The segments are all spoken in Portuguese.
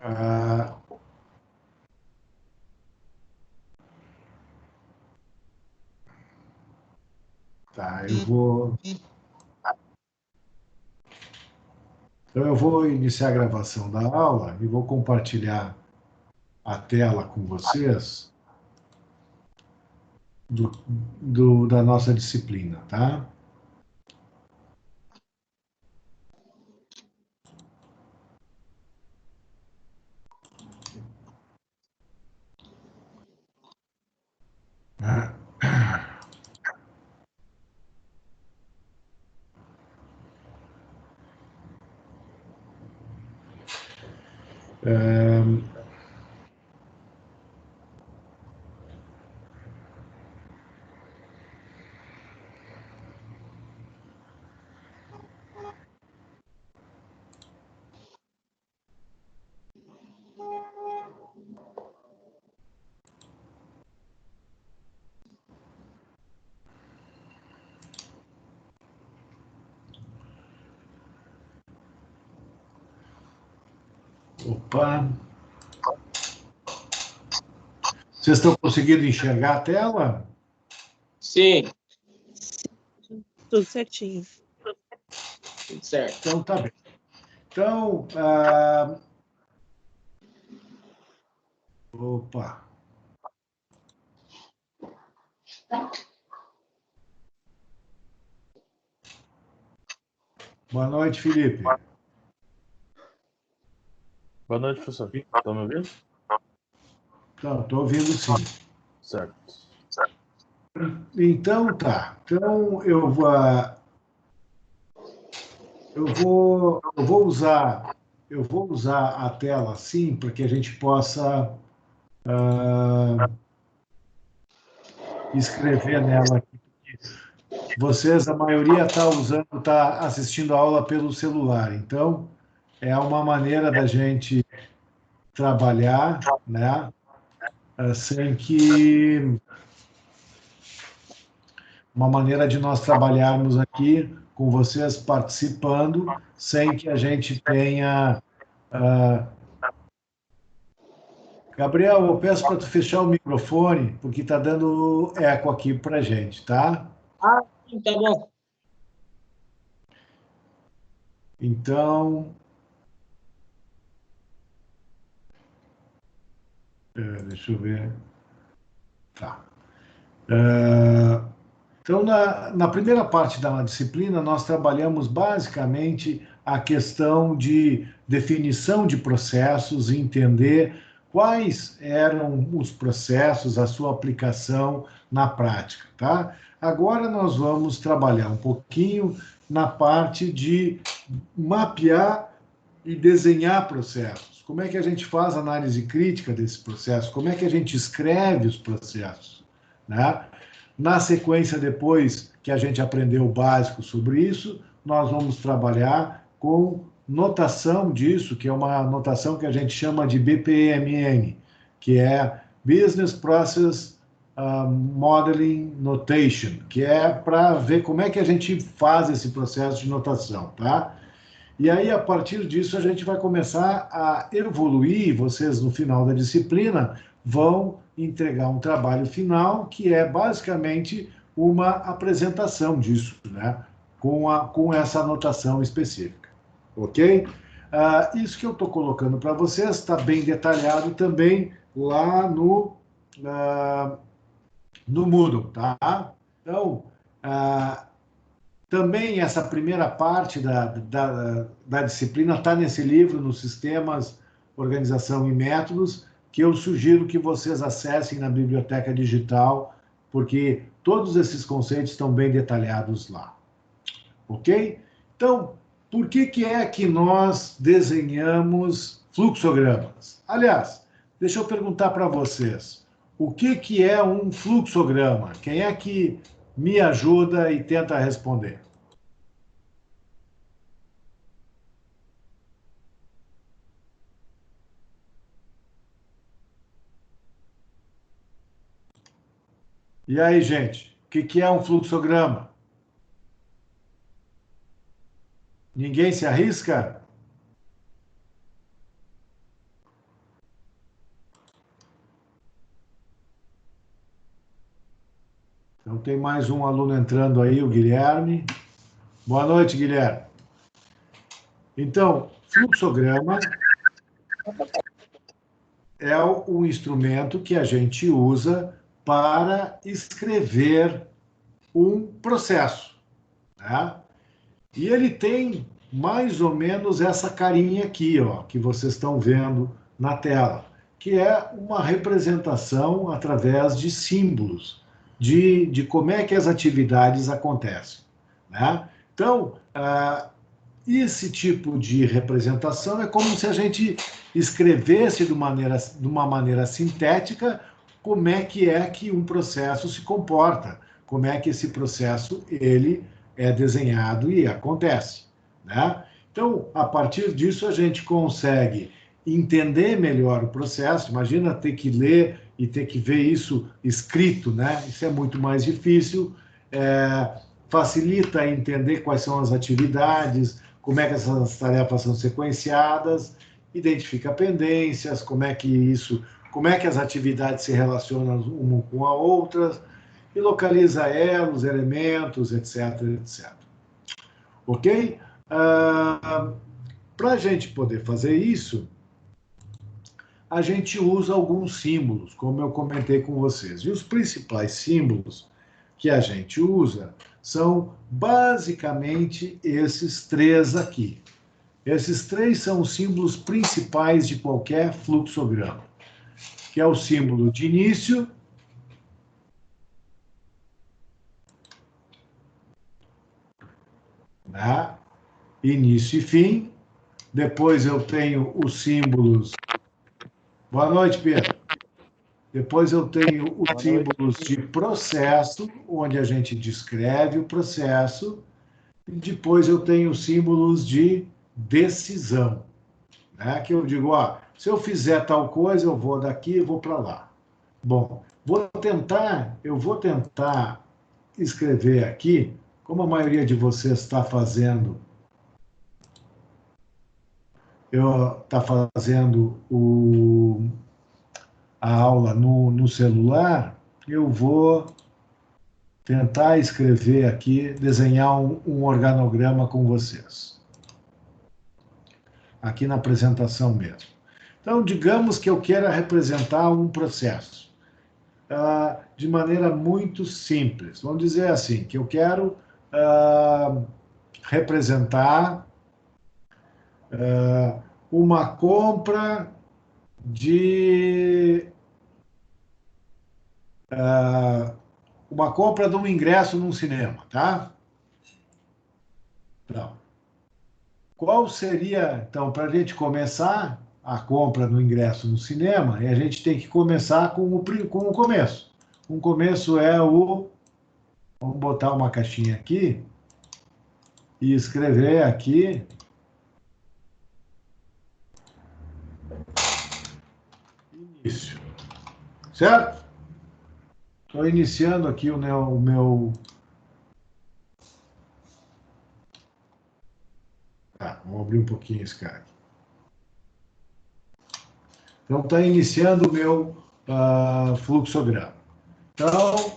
Ah, tá, então eu vou iniciar a gravação da aula e vou compartilhar a tela com vocês da nossa disciplina, tá? Opa! Vocês estão conseguindo enxergar a tela? Sim. Tudo certinho. Tudo certo. Então, tá bem. Então, opa! Boa noite, Felipe. Boa noite, professor. Estão me ouvindo? Então, estou ouvindo sim. Certo. Então, tá. Então, eu vou usar a tela assim para que a gente possa escrever nela. Vocês, a maioria está assistindo a aula pelo celular. Então, é uma maneira da gente trabalhar, né? Sem que uma maneira de nós trabalharmos aqui com vocês participando, sem que a gente tenha. Gabriel, eu peço para tu fechar o microfone, porque está dando eco aqui para a gente, tá? Sim, tá bom. Então, deixa eu ver. Tá. Então, na primeira parte da disciplina, nós trabalhamos basicamente a questão de definição de processos, entender quais eram os processos, a sua aplicação na prática, tá? Agora nós vamos trabalhar um pouquinho na parte de mapear e desenhar processos. Como é que a gente faz análise crítica desse processo? Como é que a gente escreve os processos, né? Na sequência, depois que a gente aprendeu o básico sobre isso, nós vamos trabalhar com notação disso, que é uma notação que a gente chama de BPMN, que é Business Process Modeling Notation, que é para ver como é que a gente faz esse processo de notação, tá? E aí, a partir disso, a gente vai começar a evoluir. Vocês, no final da disciplina, vão entregar um trabalho final, que é basicamente uma apresentação disso, né? Com essa anotação específica. Ok? Isso que eu estou colocando para vocês está bem detalhado também lá no Moodle, tá? Então, também essa primeira parte da disciplina está nesse livro, nos Sistemas, Organização e Métodos, que eu sugiro que vocês acessem na biblioteca digital, porque todos esses conceitos estão bem detalhados lá. Ok? Então, por que é que nós desenhamos fluxogramas? Aliás, deixa eu perguntar para vocês, o que é um fluxograma? Quem é que me ajuda e tenta responder? E aí, gente, o que é um fluxograma? Ninguém se arrisca? Então, tem mais um aluno entrando aí, o Guilherme. Boa noite, Guilherme. Então, fluxograma é o instrumento que a gente usa para escrever um processo, né? E ele tem mais ou menos essa carinha aqui, ó, que vocês estão vendo na tela, que é uma representação através de símbolos, de como é que as atividades acontecem, né? Então, esse tipo de representação é como se a gente escrevesse de uma maneira sintética como é que um processo se comporta, como é que esse processo ele é desenhado e acontece, né? Então, a partir disso, a gente consegue entender melhor o processo. Imagina ter que ler e ter que ver isso escrito, né? Isso é muito mais difícil. Facilita entender quais são as atividades, como é que essas tarefas são sequenciadas, identifica pendências, como é que as atividades se relacionam uma com a outra, e localiza elos, elementos, etc, etc. Ok? Para a gente poder fazer isso, a gente usa alguns símbolos, como eu comentei com vocês. E os principais símbolos que a gente usa são basicamente esses três aqui. Esses três são os símbolos principais de qualquer fluxograma, que é o símbolo de início, né? Início e fim. Depois eu tenho os símbolos. Boa noite, Pedro. Depois eu tenho os símbolos de processo, onde a gente descreve o processo. E depois eu tenho os símbolos de decisão, né? Que eu digo, se eu fizer tal coisa, eu vou daqui e vou para lá. Bom, eu vou tentar escrever aqui, como a maioria de vocês está fazendo, está fazendo a aula no celular, eu vou tentar escrever aqui, desenhar um organograma com vocês, aqui na apresentação mesmo. Então, digamos que eu queira representar um processo de maneira muito simples. Vamos dizer assim, que eu quero representar uma compra de um ingresso num cinema, tá? Então, qual seria, então, para a gente começar a compra do ingresso no cinema, a gente tem que começar com o começo. O começo é vamos botar uma caixinha aqui e escrever aqui início, certo? Estou iniciando aqui o meu. Tá, vamos abrir um pouquinho esse cara aqui. Então, está iniciando o meu fluxograma. Então,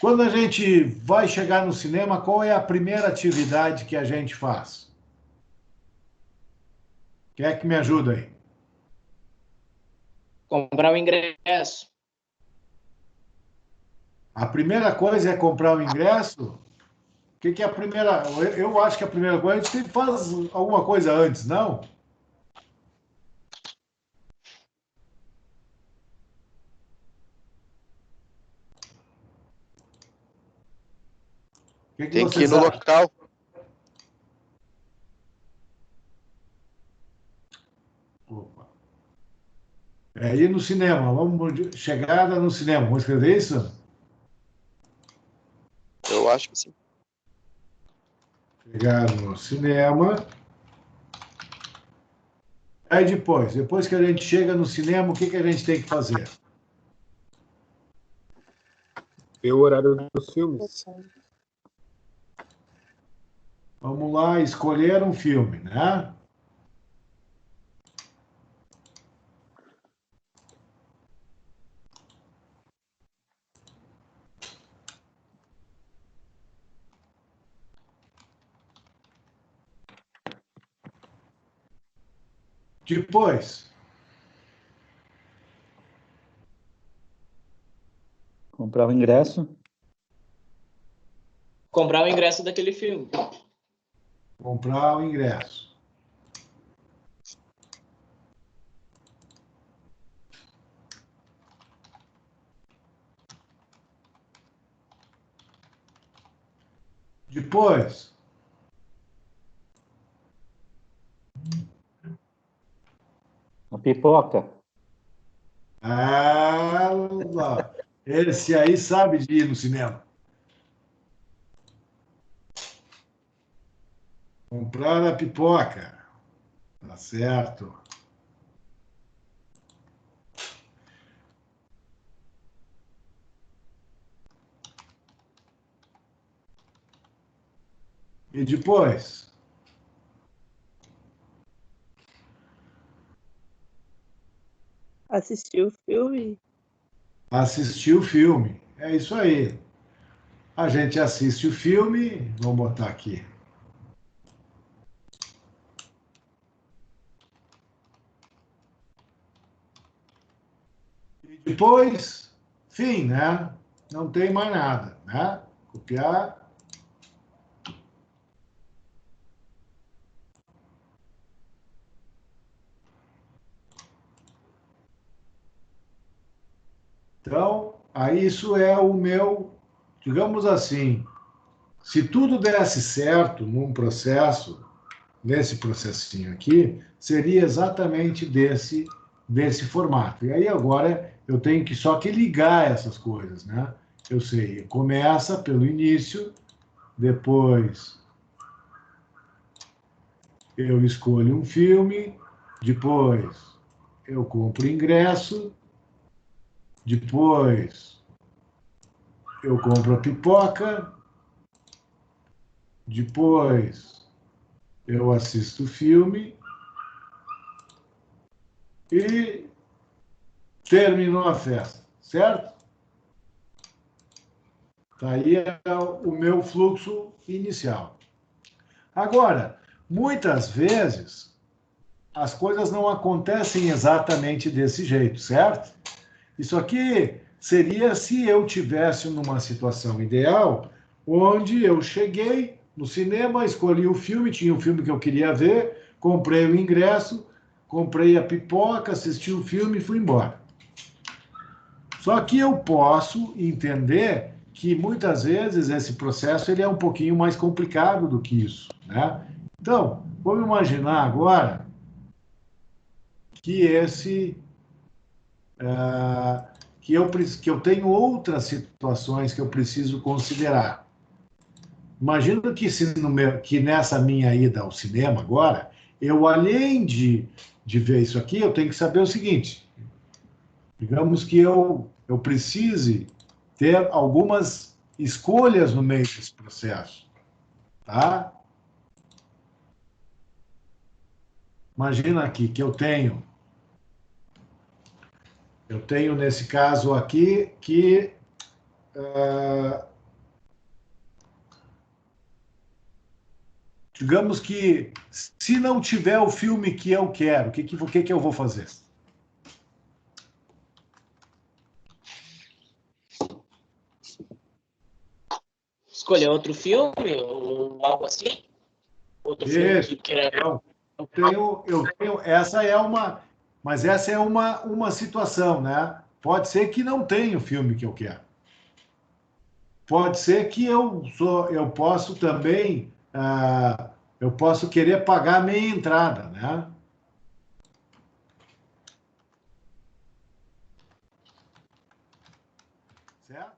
quando a gente vai chegar no cinema, qual é a primeira atividade que a gente faz? Quem é que me ajuda aí? Comprar o ingresso. A primeira coisa é comprar o ingresso? O que é a primeira? Eu acho que a primeira coisa, a gente faz alguma coisa antes, não? O que Tem que ir vocês no acham? local. Opa. É ir no cinema. Chegada no cinema. Vamos escrever isso? Eu acho que sim. Chegar no cinema. Aí depois que a gente chega no cinema, o que a gente tem que fazer? Ver o horário dos filmes. Vamos lá, escolher um filme, né? Depois, Comprar o ingresso. Comprar o ingresso daquele filme. comprar o ingresso. Depois, A pipoca. lá, esse aí sabe de ir no cinema. Comprar a pipoca. Tá certo. E depois, Assistir o filme. assistir o filme. É isso aí. A gente assiste o filme, vamos botar aqui. E depois, fim, né? Não tem mais nada, né? Copiar. Então, aí isso é o meu, digamos assim, se tudo desse certo num processo, nesse processinho aqui, seria exatamente desse formato. E aí agora eu tenho que só que ligar essas coisas, né? Eu sei, começa pelo início, depois eu escolho um filme, depois eu compro ingresso, depois eu compro a pipoca, depois eu assisto o filme e terminou a festa, certo? Tá aí é o meu fluxo inicial. Agora, muitas vezes as coisas não acontecem exatamente desse jeito, certo? Isso aqui seria se eu tivesse numa situação ideal, onde eu cheguei no cinema, escolhi o filme, tinha o filme que eu queria ver, comprei o ingresso, comprei a pipoca, assisti o filme e fui embora. Só que eu posso entender que muitas vezes esse processo ele é um pouquinho mais complicado do que isso, né? Então, vamos imaginar agora que esse que eu tenho outras situações que eu preciso considerar. Imagina que, que nessa minha ida ao cinema agora, eu, além de ver isso aqui, eu tenho que saber o seguinte: digamos que eu precise ter algumas escolhas no meio desse processo, tá? Imagina aqui que eu tenho nesse caso aqui que digamos que se não tiver o filme que eu quero, o que eu vou fazer? Escolher outro filme ou algo assim? Outro filme Isso. que queira. Então, essa é mas essa é uma situação, né? Pode ser que não tenha o filme que eu quero. Pode ser que eu posso também, eu posso querer pagar a meia entrada, né? Certo?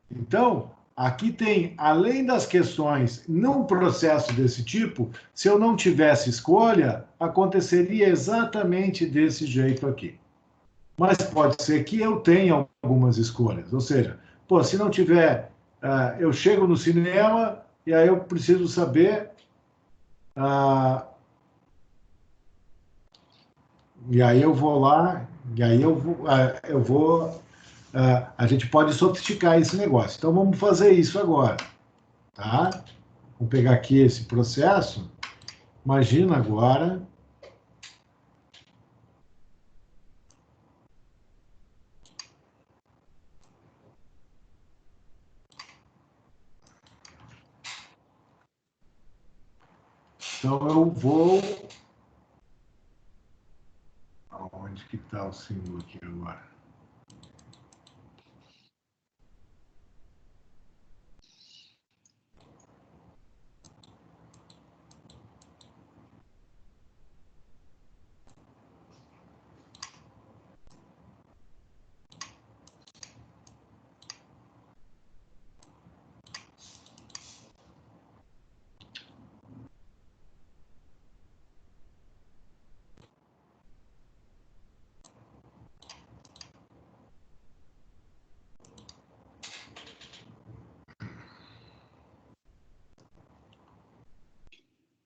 Então, aqui tem, além das questões, num processo desse tipo, se eu não tivesse escolha, aconteceria exatamente desse jeito aqui. Mas pode ser que eu tenha algumas escolhas. Ou seja, pô, se não tiver, eu chego no cinema e aí eu preciso saber, e aí eu vou lá, e aí eu vou, a gente pode sofisticar esse negócio. Então vamos fazer isso agora, tá? Vamos pegar aqui esse processo. Imagina agora Então eu vou... Onde que está o símbolo aqui agora?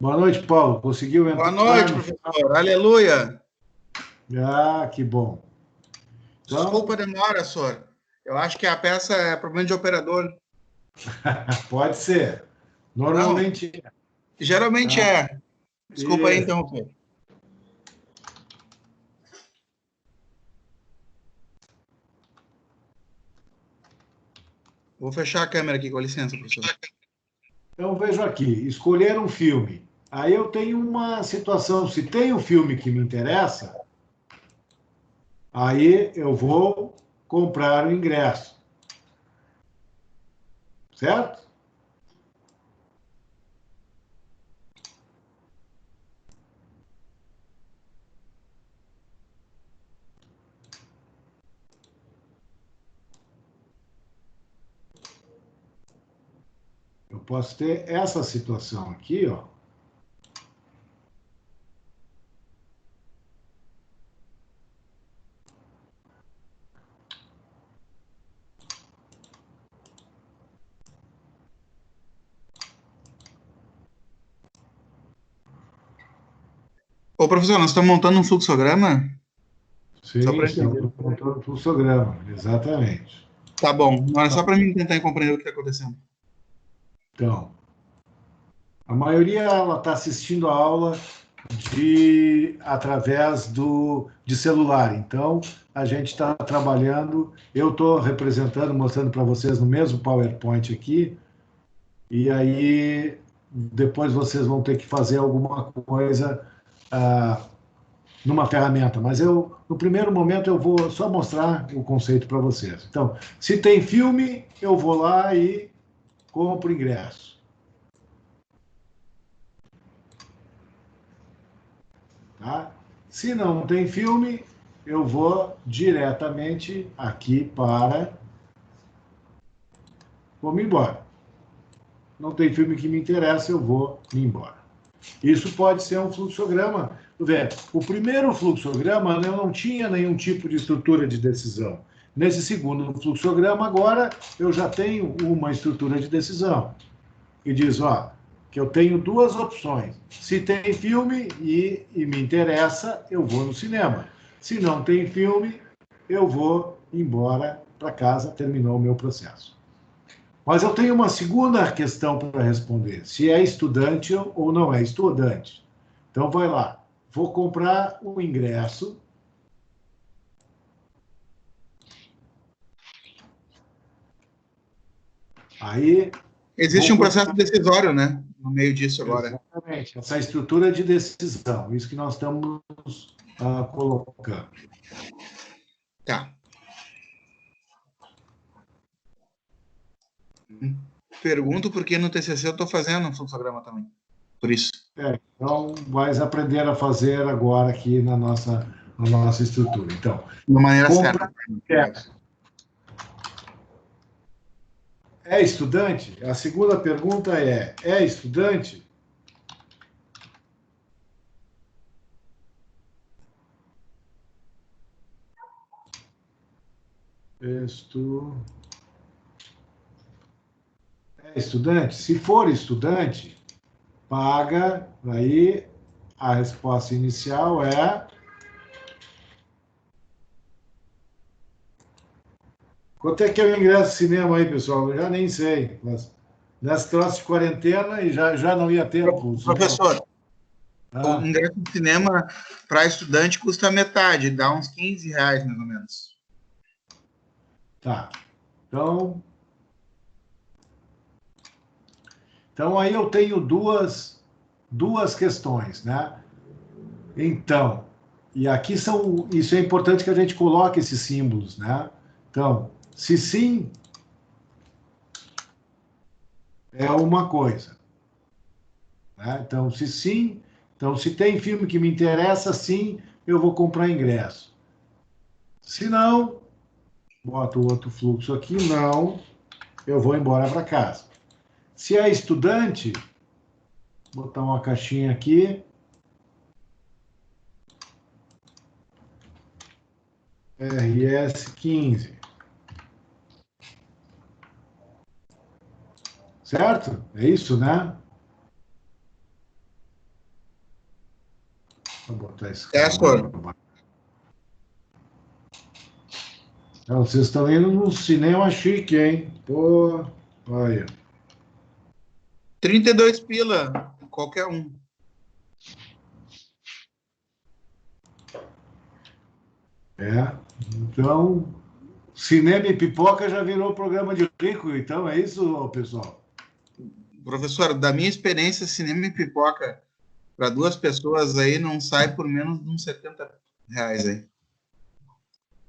Boa noite, Paulo. Conseguiu entrar? Boa noite, professor. Aleluia. Ah, que bom. Então, Desculpa a demora, senhor. Eu acho que a peça é problema de operador. pode ser. Normalmente é. Geralmente Tá. é. Desculpa aí, Isso. interromper. Vou fechar a câmera aqui, com licença, professor. Então, vejo aqui, escolher um filme. Aí eu tenho uma situação, se tem um filme que me interessa, aí eu vou comprar o ingresso. Certo? Eu posso ter essa situação aqui, ó. Ô, professor, nós estamos montando um fluxograma? Só Sim, para estamos entender. montando o fluxograma, exatamente. Tá bom. Não, é só para mim tentar compreender o que está acontecendo. Então, a maioria ela está assistindo a aula através de celular. Então, a gente está trabalhando, eu estou representando, mostrando para vocês no mesmo PowerPoint aqui, e aí depois vocês vão ter que fazer alguma coisa numa ferramenta, mas no primeiro momento, eu vou só mostrar o conceito para vocês. Então, se tem filme, eu vou lá e compro o ingresso. Tá? Se não tem filme, eu vou diretamente aqui para... Vou-me embora. Não tem filme que me interessa, eu vou me embora. Isso pode ser um fluxograma. O primeiro fluxograma eu não tinha nenhum tipo de estrutura de decisão. Nesse segundo fluxograma, agora, eu já tenho uma estrutura de decisão. E diz, ó, que eu tenho duas opções. Se tem filme e me interessa, eu vou no cinema. Se não tem filme, eu vou embora para casa, terminou o meu processo. Mas eu tenho uma segunda questão para responder, se é estudante ou não é estudante. Então, vai lá, vou comprar o ingresso. Aí... Existe um processo decisório, né? No meio disso agora. Exatamente, essa estrutura de decisão, isso que nós estamos colocando. Tá. Pergunto porque no TCC eu estou fazendo um fluxograma também. Por isso. Então, vais aprender a fazer agora aqui na nossa estrutura. Então, de maneira certa. É estudante? A segunda pergunta é estudante? É estudante? Se for estudante, paga, aí a resposta inicial é... Quanto é que é o ingresso de cinema aí, pessoal? Eu já nem sei. Mas nessa troço de quarentena e já não ia ter... Professor, o ingresso de cinema para estudante custa metade, dá uns R$15, mais ou menos. Tá. Então aí eu tenho duas duas questões, né? Então, e aqui isso é importante que a gente coloque esses símbolos, né? Então, se sim, é uma coisa, né? Então, se sim, então se tem filme que me interessa, sim, eu vou comprar ingresso. Se não, boto outro fluxo aqui, não, eu vou embora para casa. Se é estudante, vou botar uma caixinha aqui. RS 15. Certo? É isso, né? Vou botar esse É, senhor. Não, vocês estão indo num cinema chique, hein? Pô, olha. 32 pila, qualquer um. É. Então, cinema e pipoca já virou programa de rico, então é isso, pessoal? Professor, da minha experiência, cinema e pipoca para duas pessoas aí não sai por menos de uns R$ 70 aí.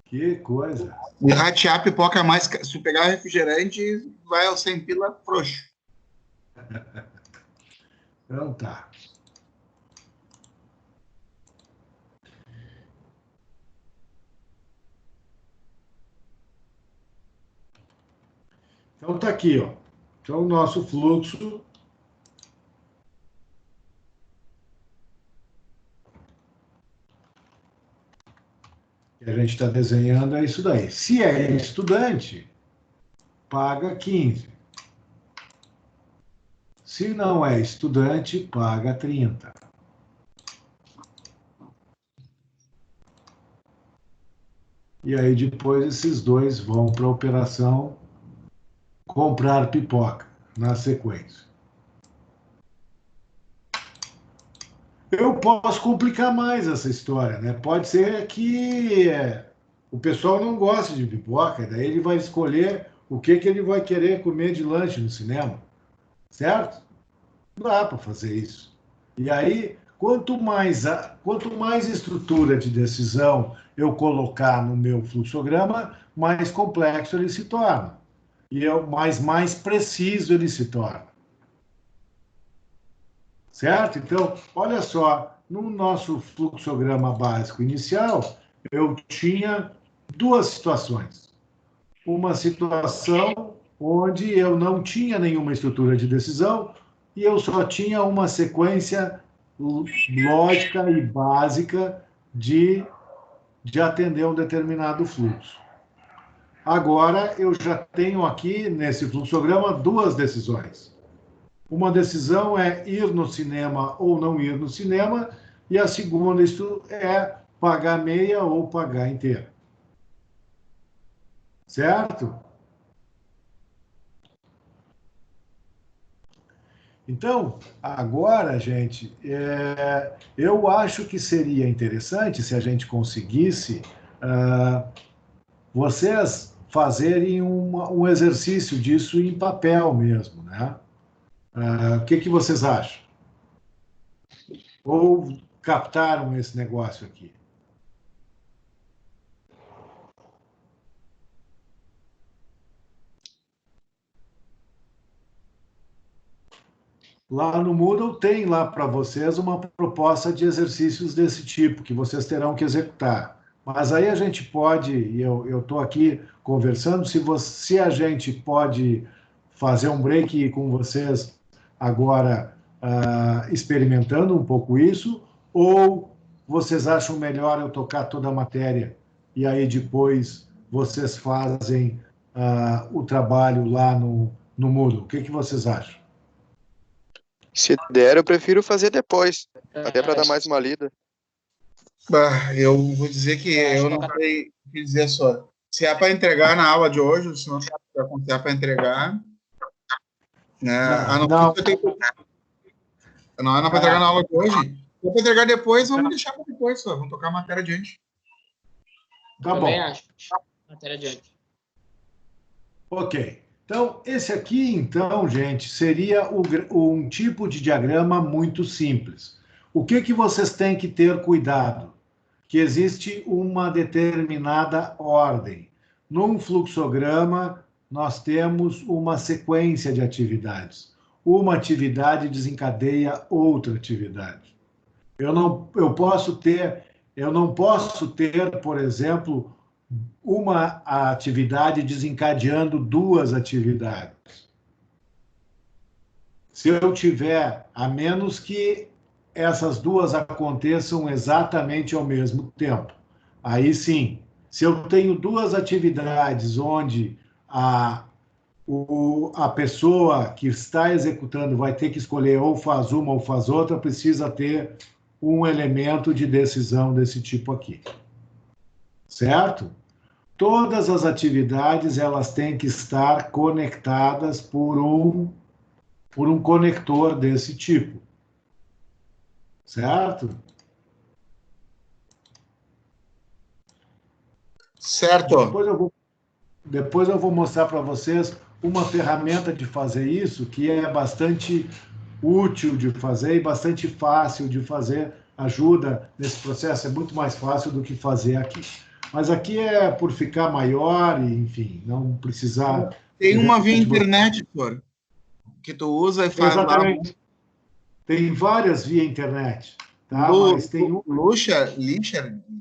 Que coisa. E ratear pipoca mais. Se pegar refrigerante, vai aos 100 pila frouxo. Então tá. Então tá aqui, ó. Então o nosso fluxo que a gente está desenhando é isso daí. Se é estudante, paga 15. Se não é estudante, paga 30. E aí depois esses dois vão para a operação comprar pipoca na sequência. Eu posso complicar mais essa história, né? Pode ser que o pessoal não goste de pipoca, daí ele vai escolher o que ele vai querer comer de lanche no cinema, certo? Dá para fazer isso. E aí, quanto mais estrutura de decisão eu colocar no meu fluxograma, mais complexo ele se torna. E mais preciso ele se torna. Certo? Então, olha só, no nosso fluxograma básico inicial, eu tinha duas situações. Uma situação onde eu não tinha nenhuma estrutura de decisão e eu só tinha uma sequência lógica e básica de atender um determinado fluxo. Agora, eu já tenho aqui, nesse fluxograma, duas decisões. Uma decisão é ir no cinema ou não ir no cinema, e a segunda isso é pagar meia ou pagar inteira. Certo? Então, agora, gente, eu acho que seria interessante se a gente conseguisse vocês fazerem um exercício disso em papel mesmo, né? O que vocês acham? Ou captaram esse negócio aqui? Lá no Moodle tem lá para vocês uma proposta de exercícios desse tipo, que vocês terão que executar. Mas aí a gente pode, e eu estou aqui conversando, se a gente pode fazer um break com vocês agora, experimentando um pouco isso, ou vocês acham melhor eu tocar toda a matéria e aí depois vocês fazem o trabalho lá no Moodle? O que vocês acham? Se der, eu prefiro fazer depois, até para dar mais uma lida. Eu vou dizer que eu não sei o que dizer só. Se é para entregar na aula de hoje, se não é para entregar, né? Não é para entregar na aula de hoje. Se é para entregar depois, vamos deixar para depois só. Vamos tocar a matéria adiante. Tá bom. Também acho. Matéria adiante. Ok. Então, esse aqui, então, gente, seria um tipo de diagrama muito simples. O que vocês têm que ter cuidado? Que existe uma determinada ordem. Num fluxograma, nós temos uma sequência de atividades. Uma atividade desencadeia outra atividade. Eu não posso ter, por exemplo, uma atividade desencadeando duas atividades. Se eu tiver, a menos que essas duas aconteçam exatamente ao mesmo tempo. Aí sim, se eu tenho duas atividades onde a pessoa que está executando vai ter que escolher ou faz uma ou faz outra, precisa ter um elemento de decisão desse tipo aqui. Certo? Todas as atividades elas têm que estar conectadas por um conector desse tipo. Certo? Certo. Depois eu vou mostrar para vocês uma ferramenta de fazer isso que é bastante útil de fazer e bastante fácil de fazer, ajuda nesse processo, é muito mais fácil do que fazer aqui. Mas aqui é por ficar maior e, enfim, não precisar... Tem uma via internet, senhor, que tu usa e faz Exatamente. lá. Tem várias via internet, tá? Mas tem um...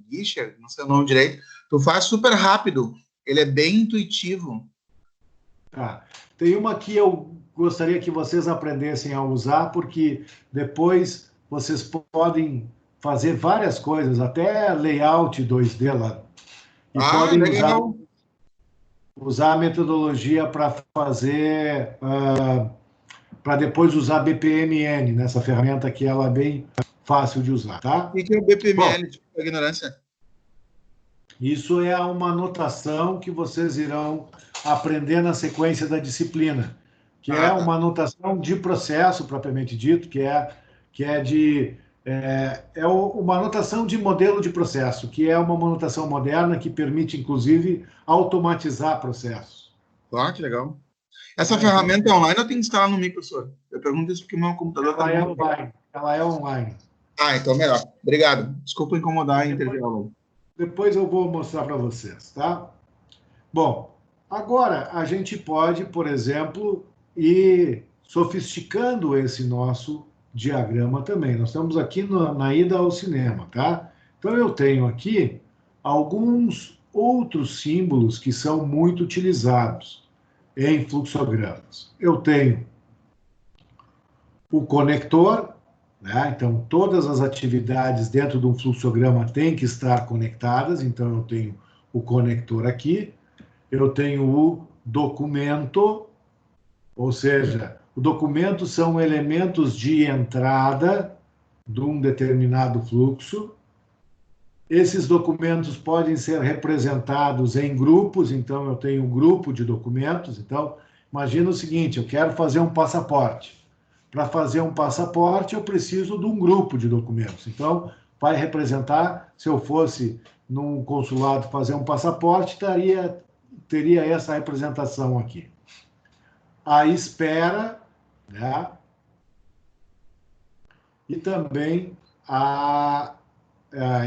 Lischer, não sei o nome direito, tu faz super rápido, ele é bem intuitivo. Tá. Tem uma que eu gostaria que vocês aprendessem a usar, porque depois vocês podem fazer várias coisas, até layout 2D lá. E podem usar a metodologia para fazer, para depois usar BPMN nessa ferramenta que ela é bem fácil de usar, tá? O que é o BPMN, tipo, ignorância? Isso é uma anotação que vocês irão aprender na sequência da disciplina, que é uma anotação de processo, propriamente dito, uma anotação de modelo de processo, que é uma anotação moderna que permite, inclusive, automatizar processos. Ah, que legal. Essa ferramenta é online ou tem que instalar no micro, senhor? Eu pergunto isso porque o meu computador está online. Ela é online. Ah, então melhor. Obrigado. Desculpa incomodar e intervir. Depois eu vou mostrar para vocês, tá? Bom, agora a gente pode, por exemplo, ir sofisticando esse nosso diagrama também. Nós estamos aqui na ida ao cinema, tá? Então eu tenho aqui alguns outros símbolos que são muito utilizados em fluxogramas. Eu tenho o conector, né? Então todas as atividades dentro de um fluxograma têm que estar conectadas, então eu tenho o conector aqui. Eu tenho o documento, ou seja, o documento são elementos de entrada de um determinado fluxo. Esses documentos podem ser representados em grupos, então eu tenho um grupo de documentos. Então, imagina o seguinte, eu quero fazer um passaporte. Para fazer um passaporte, eu preciso de um grupo de documentos. Então, vai representar, se eu fosse num consulado fazer um passaporte, teria essa representação aqui. A espera, né? E também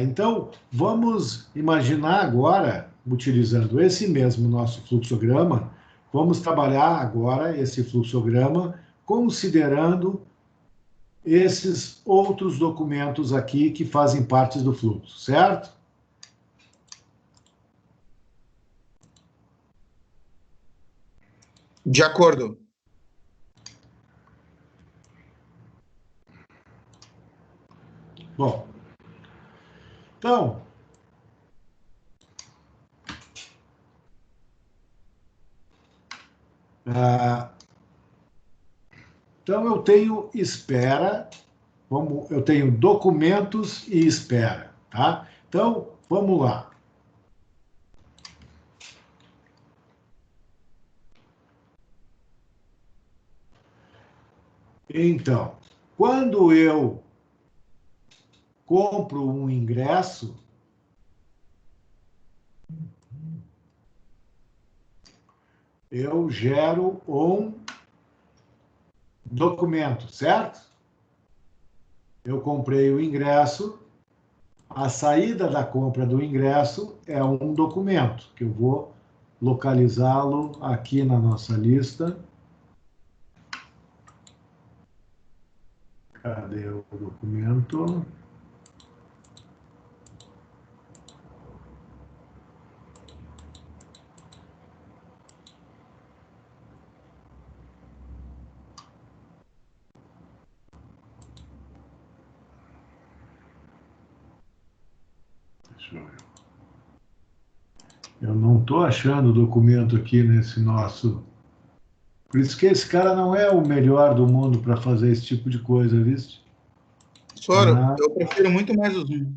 então, vamos imaginar agora, utilizando esse mesmo nosso fluxograma, vamos trabalhar agora esse fluxograma considerando esses outros documentos aqui que fazem parte do fluxo, certo? De acordo. Bom, então, eu tenho espera, eu tenho documentos e espera, tá? Então, vamos lá. Então, quando eu compro um ingresso, eu gero um documento, certo? Eu comprei o ingresso, a saída da compra do ingresso é um documento, que eu vou localizá-lo aqui na nossa lista. Cadê o documento? Deixa eu ver. Eu não estou achando o documento aqui nesse nosso... Por isso que esse cara não é o melhor do mundo para fazer esse tipo de coisa, visto? Professor, eu prefiro muito mais o Zoom.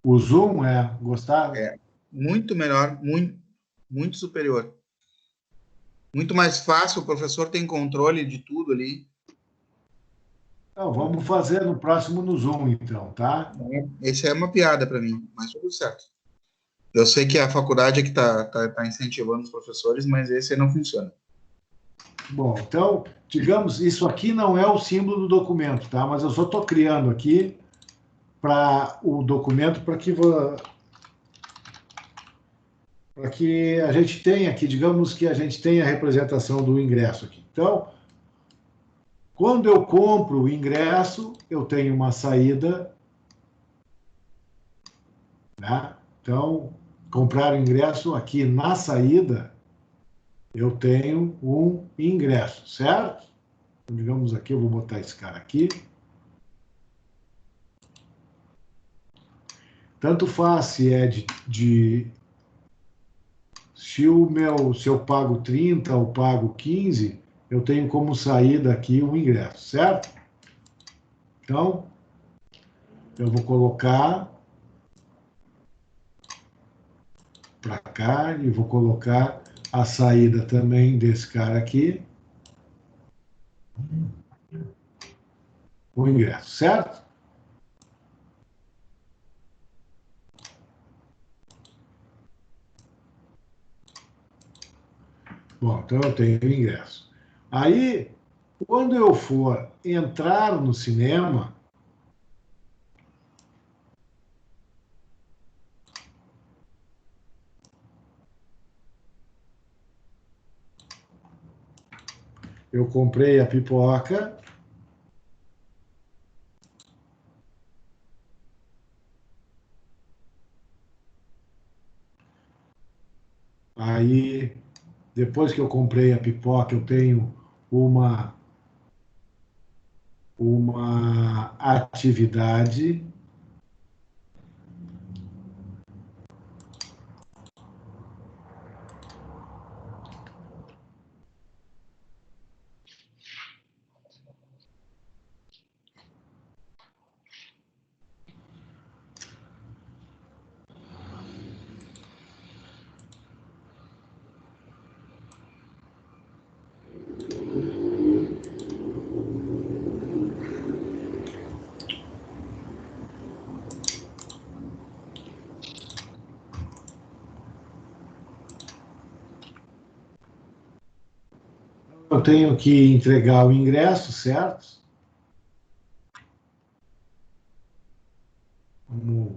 O Zoom gostava? É, muito melhor, muito superior. Muito mais fácil, o professor tem controle de tudo ali. Não, vamos fazer no próximo no Zoom, então, tá? Esse é uma piada para mim, mas tudo certo. Eu sei que a faculdade é que tá incentivando os professores, mas esse aí não funciona. Bom, então, digamos, isso aqui não é o símbolo do documento, tá? Mas eu só estou criando aqui para o documento para que a gente tenha aqui, digamos que a gente tenha a representação do ingresso aqui. Então, quando eu compro o ingresso, eu tenho uma saída, né? Então, comprar o ingresso aqui na saída, eu tenho um ingresso, certo? Então, digamos aqui, eu vou botar esse cara aqui. Tanto faz se é se eu pago 30 ou pago 15, eu tenho como saída aqui o ingresso, certo? Então, eu vou colocar para cá e vou colocar a saída também desse cara aqui, o ingresso, certo? Bom, então eu tenho o ingresso. Aí, quando eu for entrar no cinema, eu comprei a pipoca. Aí, depois que eu comprei a pipoca, eu tenho uma atividade. Eu tenho que entregar o ingresso, certo? Vamos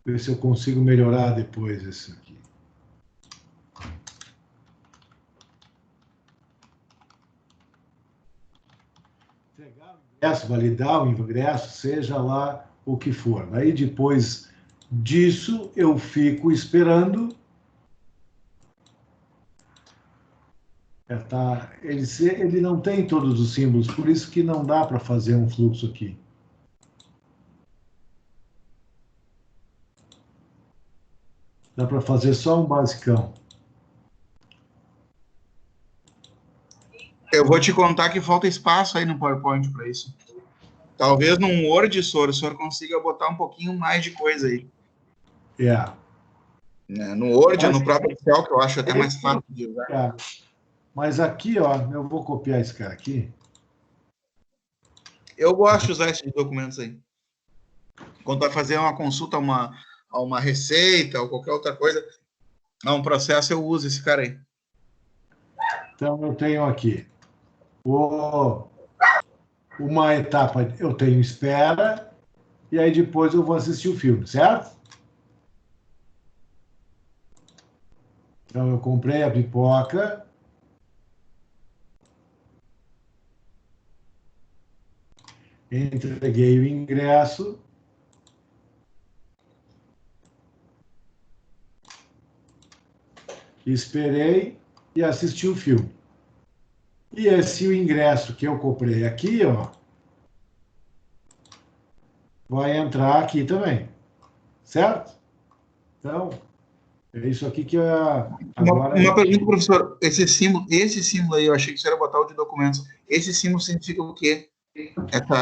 ver se eu consigo melhorar depois isso aqui. Entregar o ingresso, validar o ingresso, seja lá o que for. Aí depois disso eu fico esperando. Ele não tem todos os símbolos, por isso que não dá para fazer um fluxo aqui. Dá para fazer só um basicão. Eu vou te contar que falta espaço aí no PowerPoint para isso. Talvez num Word, o senhor consiga botar um pouquinho mais de coisa aí. No Word, no próprio Excel, que eu acho até mais fácil de usar. Mas aqui, ó, eu vou copiar esse cara aqui. Eu gosto de usar esses documentos aí. Quando vai fazer uma consulta a uma receita ou qualquer outra coisa, a um processo, eu uso esse cara aí. Então, eu tenho aqui uma etapa, eu tenho espera, e aí depois eu vou assistir o filme, certo? Então, eu comprei a pipoca, entreguei o ingresso, esperei e assisti o filme. E esse o ingresso que eu comprei aqui, ó, vai entrar aqui também, certo? Então, é isso aqui que agora... Uma pergunta, professor. Esse símbolo aí, eu achei que você era botar o de documentos. Esse símbolo significa o quê?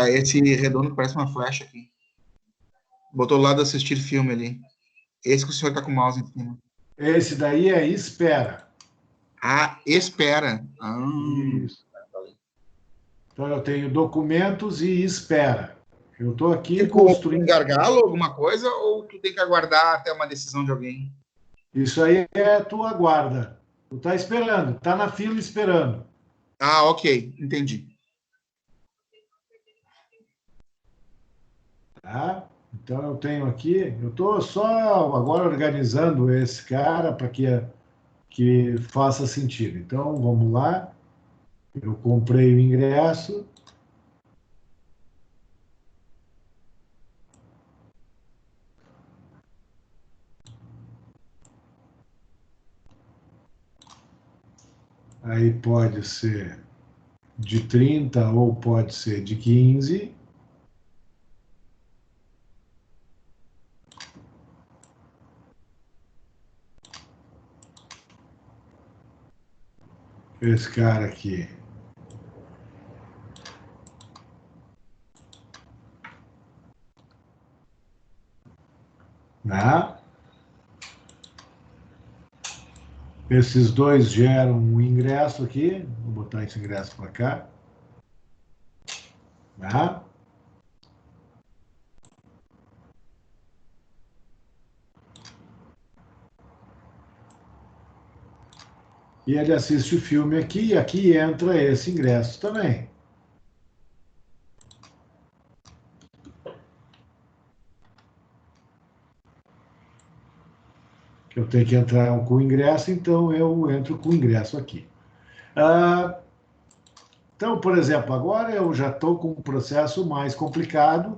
Esse redondo que parece uma flecha aqui. Botou lá do assistir filme ali. Esse que o senhor está com o mouse em cima. Esse daí é espera. Ah, espera. Ah. Isso. Então, eu tenho documentos e espera. Eu estou aqui construindo... Um gargalo, alguma coisa, ou tu tem que aguardar até uma decisão de alguém? Isso aí é tu aguarda. Tu está esperando, está na fila esperando. Ah, ok. Entendi. Tá? Então, eu tenho aqui... Eu estou só agora organizando esse cara para que faça sentido. Então, vamos lá. Eu comprei o ingresso. Aí pode ser de 30 ou pode ser de 15. Esse cara aqui. Né? Esses dois geram um ingresso aqui. Vou botar esse ingresso para cá. Né? E ele assiste o filme aqui, e aqui entra esse ingresso também. Eu tenho que entrar com o ingresso, então eu entro com o ingresso aqui. Então, por exemplo, agora eu já estou com um processo mais complicado,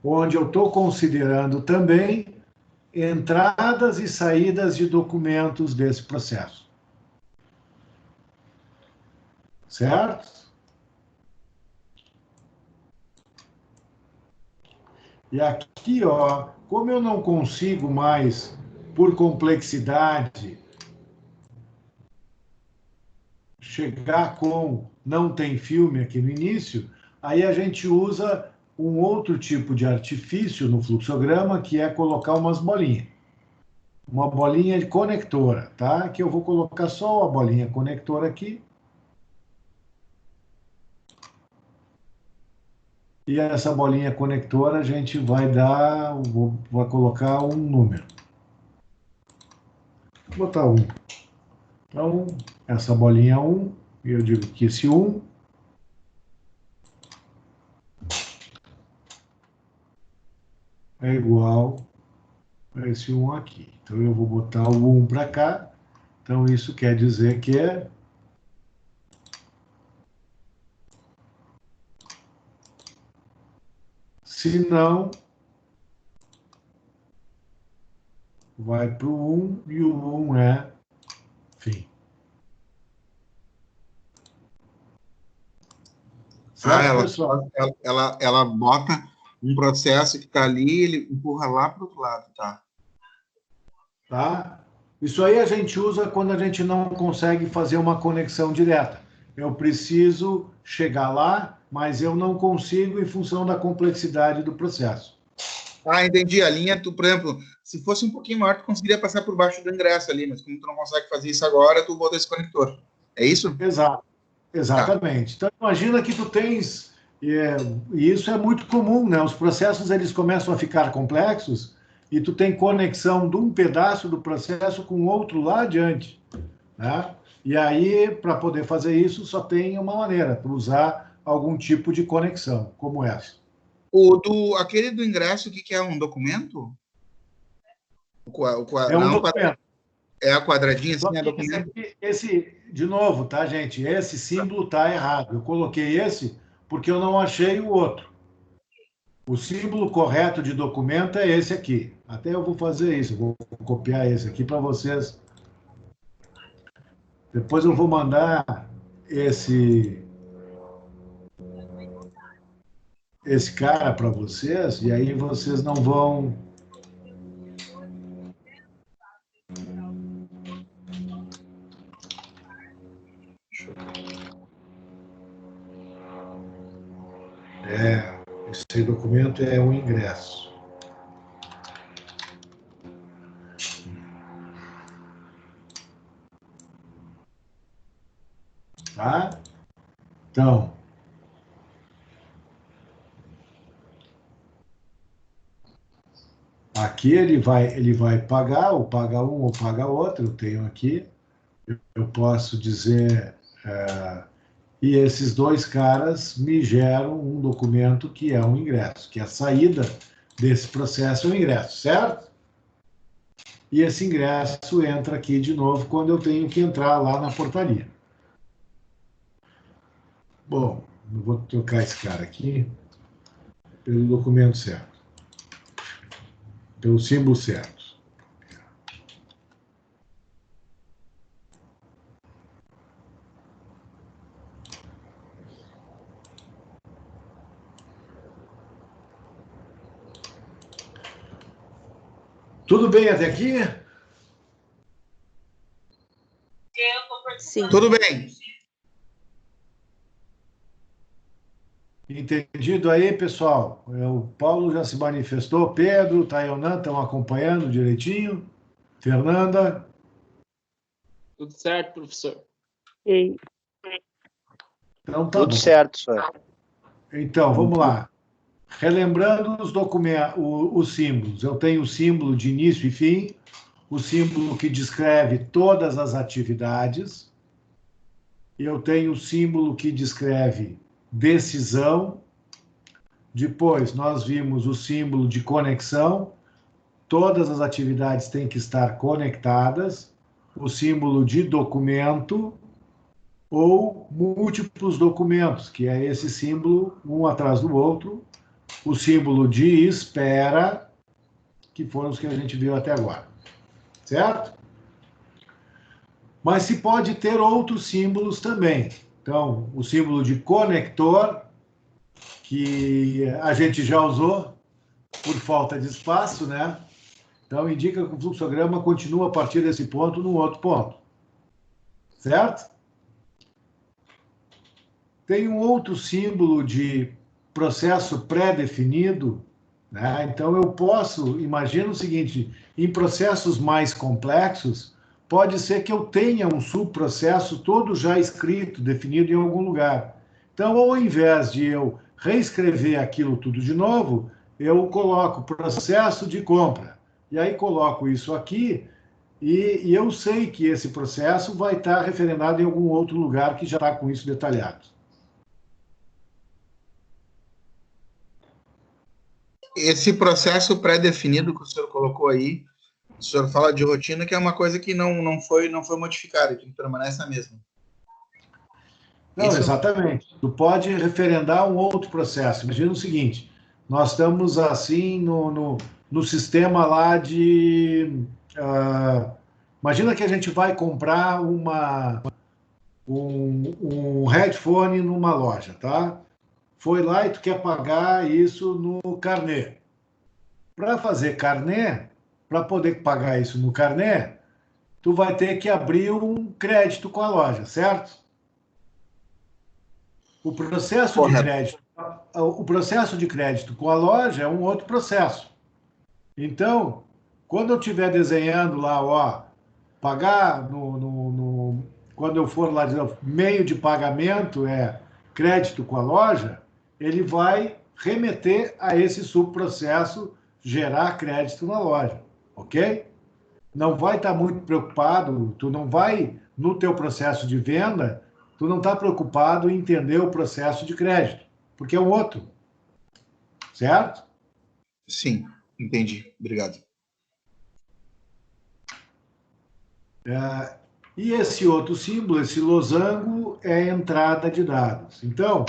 onde eu estou considerando também entradas e saídas de documentos desse processo. Certo? E aqui, ó, como eu não consigo mais, por complexidade, chegar com não tem filme aqui no início, aí a gente usa um outro tipo de artifício no fluxograma, que é colocar umas bolinhas. Uma bolinha de conectora, tá? Que eu vou colocar só a bolinha conectora aqui. E essa bolinha conectora a gente vai dar, vai colocar um número. Vou botar 1. Então, essa bolinha é 1, e eu digo que esse 1 é igual a esse 1 aqui. Então, eu vou botar o 1 para cá. Então, isso quer dizer que é... Se não, vai para o 1 e o 1 é fim. Certo, pessoal? Ela bota um processo que está ali, ele empurra lá para o outro lado, tá? Tá? Isso aí a gente usa quando a gente não consegue fazer uma conexão direta. Eu preciso chegar lá, mas eu não consigo em função da complexidade do processo. Ah, entendi. A linha, tu, por exemplo, se fosse um pouquinho maior, tu conseguiria passar por baixo do ingresso ali, mas como tu não consegue fazer isso agora, tu bota esse conector. É isso? Exato. Exatamente. Tá. Então, imagina que tu tens... E isso é muito comum, né? Os processos, eles começam a ficar complexos e tu tem conexão de um pedaço do processo com outro lá adiante, né? E aí, para poder fazer isso, só tem uma maneira, para usar algum tipo de conexão, como essa. Aquele do ingresso, o que é um documento? É um documento. É a quadradinha, assim, Só é que documento? de novo, tá, gente? Esse símbolo tá errado. Eu coloquei esse porque eu não achei o outro. O símbolo correto de documento é esse aqui. Até eu vou fazer isso, eu vou copiar esse aqui para vocês. Depois eu vou mandar esse cara para vocês, e aí vocês não vão... Esse documento é o ingresso. Tá? Então, aqui ele vai pagar, ou paga um ou paga outro, eu tenho aqui. Eu posso dizer... e esses dois caras me geram um documento que é um ingresso, que a saída desse processo é o ingresso, certo? E esse ingresso entra aqui de novo quando eu tenho que entrar lá na portaria. Bom, eu vou trocar esse cara aqui pelo documento certo, pelo símbolo certo. Tudo bem até aqui? Sim. Tudo bem. Entendido aí, pessoal? O Paulo já se manifestou, Pedro, Tayonan estão acompanhando direitinho. Fernanda? Tudo certo, professor. E Então tá Tudo bom. certo, senhor. Então, vamos lá. Relembrando os documentos, os símbolos. Eu tenho o símbolo de início e fim, o símbolo que descreve todas as atividades. Eu tenho o símbolo que descreve decisão. Depois, nós vimos o símbolo de conexão. Todas as atividades têm que estar conectadas. O símbolo de documento ou múltiplos documentos, que é esse símbolo, um atrás do outro. O símbolo de espera, que foram os que a gente viu até agora. Certo? Mas se pode ter outros símbolos também. Então, o símbolo de conector, que a gente já usou por falta de espaço, né? Então, indica que o fluxograma continua a partir desse ponto num outro ponto. Certo? Tem um outro símbolo de processo pré-definido, né? Então, eu posso, imagina o seguinte, em processos mais complexos, pode ser que eu tenha um subprocesso todo já escrito, definido em algum lugar. Então, ao invés de eu reescrever aquilo tudo de novo, eu coloco processo de compra. E aí coloco isso aqui e eu sei que esse processo vai estar referendado em algum outro lugar que já está com isso detalhado. Esse processo pré-definido que o senhor colocou aí, o senhor fala de rotina, que é uma coisa que não foi modificada, que permanece a mesma. Não, Isso... exatamente. Tu pode referendar um outro processo. Imagina o seguinte, nós estamos assim no sistema lá de... imagina que a gente vai comprar um headphone numa loja, tá? Foi lá e tu quer pagar isso no carnê. Para fazer carnê, para poder pagar isso no carnê, tu vai ter que abrir um crédito com a loja, certo? O processo de crédito com a loja é um outro processo. Então, quando eu estiver desenhando lá, ó, pagar quando eu for lá dizer meio de pagamento é crédito com a loja, ele vai remeter a esse subprocesso gerar crédito na loja, ok? Não vai estar muito preocupado, tu não vai no teu processo de venda, tu não está preocupado em entender o processo de crédito, porque é um outro. Certo? Sim, entendi. Obrigado. E esse outro símbolo, esse losango, é a entrada de dados. Então,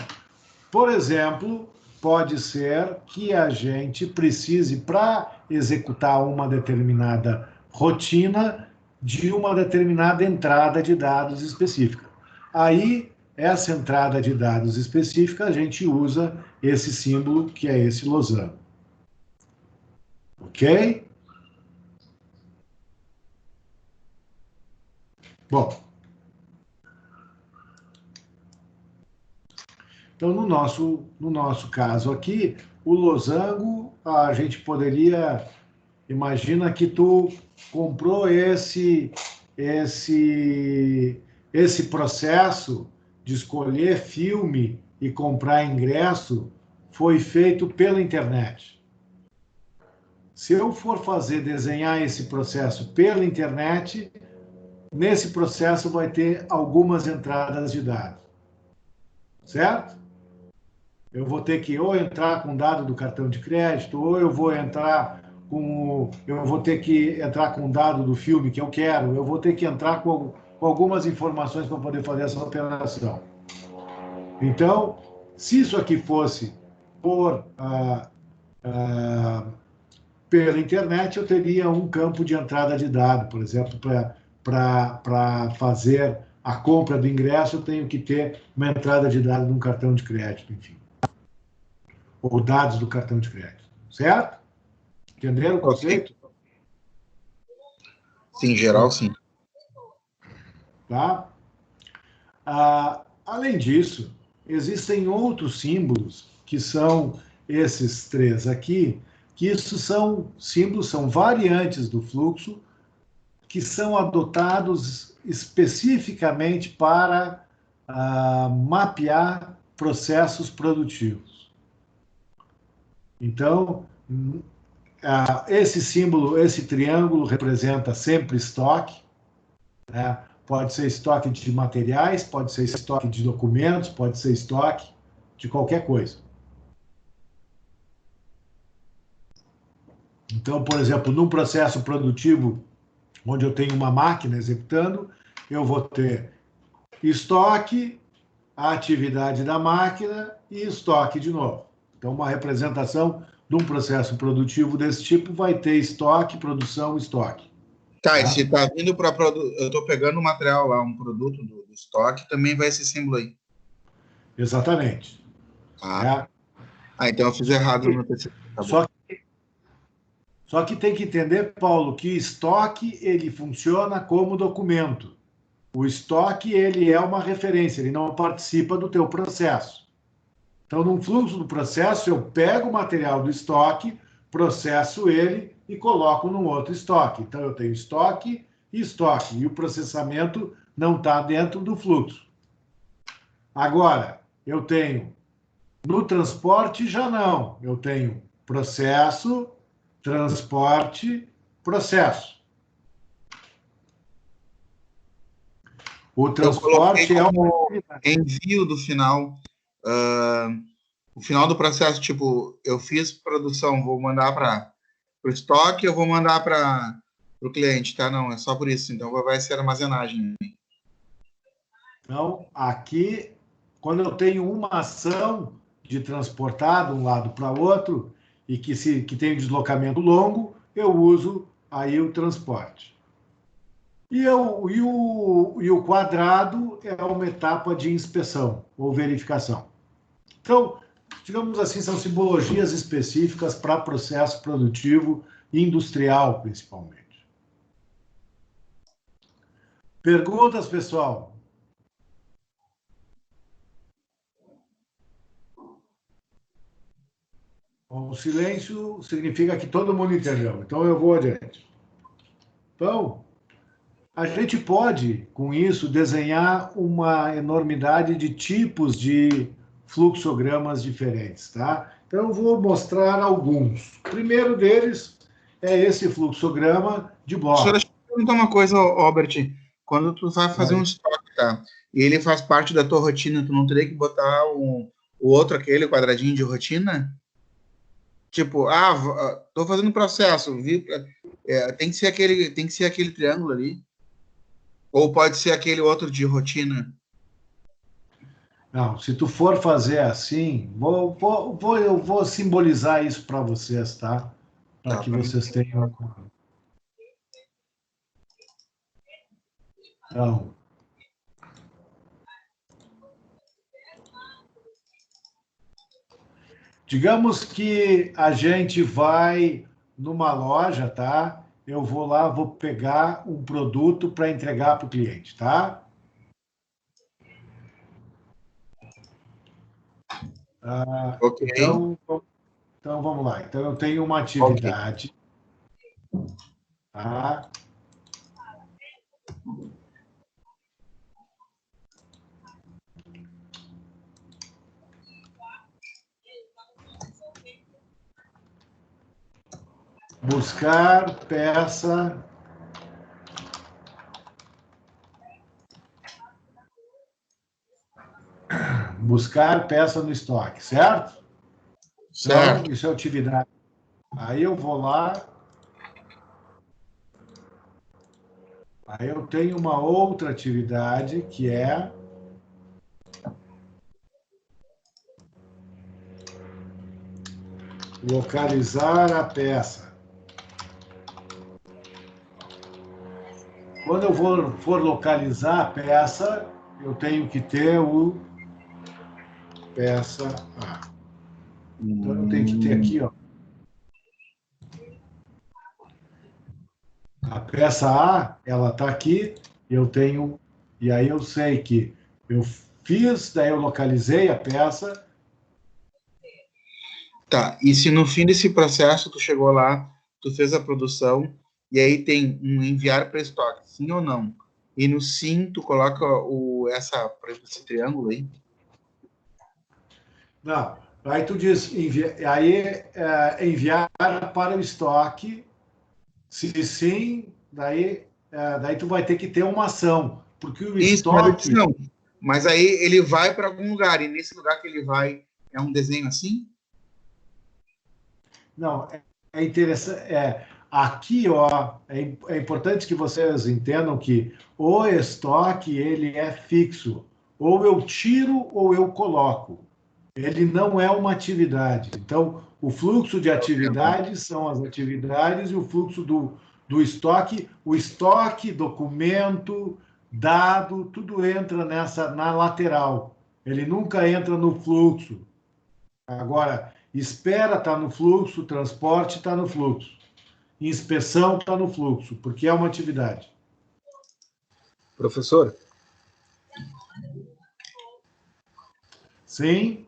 por exemplo, pode ser que a gente precise, para executar uma determinada rotina, de uma determinada entrada de dados específica. Aí, essa entrada de dados específica, a gente usa esse símbolo, que é esse losango. Ok? Bom, então, no nosso caso aqui, o losango, a gente poderia... Imagina que tu comprou esse processo de escolher filme e comprar ingresso foi feito pela internet. Se eu for desenhar esse processo pela internet, nesse processo vai ter algumas entradas de dados. Certo? Eu vou ter que ou entrar com dado do cartão de crédito, ou eu vou ter que entrar com dado do filme que eu quero, eu vou ter que entrar com algumas informações para poder fazer essa operação. Então, se isso aqui fosse pela internet, eu teria um campo de entrada de dado, por exemplo, para fazer a compra do ingresso, eu tenho que ter uma entrada de dados de um cartão de crédito, enfim. Ou dados do cartão de crédito. Certo? Entenderam o conceito? Sim, em geral, sim. Tá? Além disso, existem outros símbolos, que são esses três aqui, que isso são símbolos, são variantes do fluxo, que são adotados especificamente para mapear processos produtivos. Então, esse símbolo, esse triângulo representa sempre estoque, né? Pode ser estoque de materiais, pode ser estoque de documentos, pode ser estoque de qualquer coisa. Então, por exemplo, num processo produtivo, onde eu tenho uma máquina executando, eu vou ter estoque, a atividade da máquina e estoque de novo. Então, uma representação de um processo produtivo desse tipo vai ter estoque, produção, estoque. Tá, e se tá vindo para eu tô pegando o material lá, um produto do estoque, também vai esse símbolo aí. Exatamente. Então eu fiz errado no meu PC. Tá Só que tem que entender, Paulo, que estoque ele funciona como documento. O estoque ele é uma referência, ele não participa do teu processo. Então, num fluxo do processo, eu pego o material do estoque, processo ele e coloco num outro estoque. Então, eu tenho estoque e estoque, e o processamento não está dentro do fluxo. Agora, eu tenho, no transporte já não, eu tenho processo, transporte, processo. O transporte é um envio do final, o final do processo, tipo, eu fiz produção, vou mandar para o estoque, eu vou mandar para o cliente, tá? Não, é só por isso, então vai ser armazenagem. Então, aqui, quando eu tenho uma ação de transportar de um lado para outro e que tem um deslocamento longo, eu uso aí o transporte. E o quadrado é uma etapa de inspeção ou verificação. Então, digamos assim, são simbologias específicas para processo produtivo e industrial, principalmente. Perguntas, pessoal? O silêncio significa que todo mundo entendeu. Então, eu vou adiante. Então, a gente pode, com isso, desenhar uma enormidade de tipos de fluxogramas diferentes, tá? Então, eu vou mostrar alguns. O primeiro deles é esse fluxograma de bloco. Deixa eu perguntar uma coisa, Albert. quando tu vai fazer um estoque, tá? E ele faz parte da tua rotina, tu não teria que botar o outro, aquele quadradinho de rotina? Tipo, tô fazendo processo, tem que ser aquele triângulo ali. Ou pode ser aquele outro de rotina. Não, se tu for fazer assim, eu vou simbolizar isso para vocês, tá? Para Tá, que pra mim. vocês tenham. Então, digamos que a gente vai numa loja, tá? Eu vou lá, vou pegar um produto para entregar para o cliente, tá? Ok. Então vamos lá. Então eu tenho uma Ok. atividade, tá? Buscar peça. Buscar peça no estoque, certo? Então, Certo. isso é atividade. Aí eu vou lá. Aí eu tenho uma outra atividade que é localizar a peça. Quando eu for localizar a peça, eu tenho que ter o peça A. Então eu tenho que ter aqui, ó, a peça A, ela está aqui, eu tenho, e aí eu sei que eu fiz, daí eu localizei a peça. Tá. E se no fim desse processo tu chegou lá, tu fez a produção, e aí tem um enviar para estoque, sim ou não? E no sim, tu coloca por exemplo, esse triângulo aí. Não, aí tu diz, enviar para o estoque, se sim, daí tu vai ter que ter uma ação, porque o Isso, mas eu disse estoque, não. Mas aí ele vai para algum lugar, e nesse lugar que ele vai, é um desenho assim? não, é interessante, aqui, ó, é importante que vocês entendam que o estoque, ele é fixo, ou eu tiro ou eu coloco. Ele não é uma atividade. Então, o fluxo de atividades são as atividades e o fluxo do estoque, o estoque, documento, dado, tudo entra na lateral. Ele nunca entra no fluxo. Agora, espera está no fluxo, transporte está no fluxo, inspeção está no fluxo, porque é uma atividade. Professor, Sim?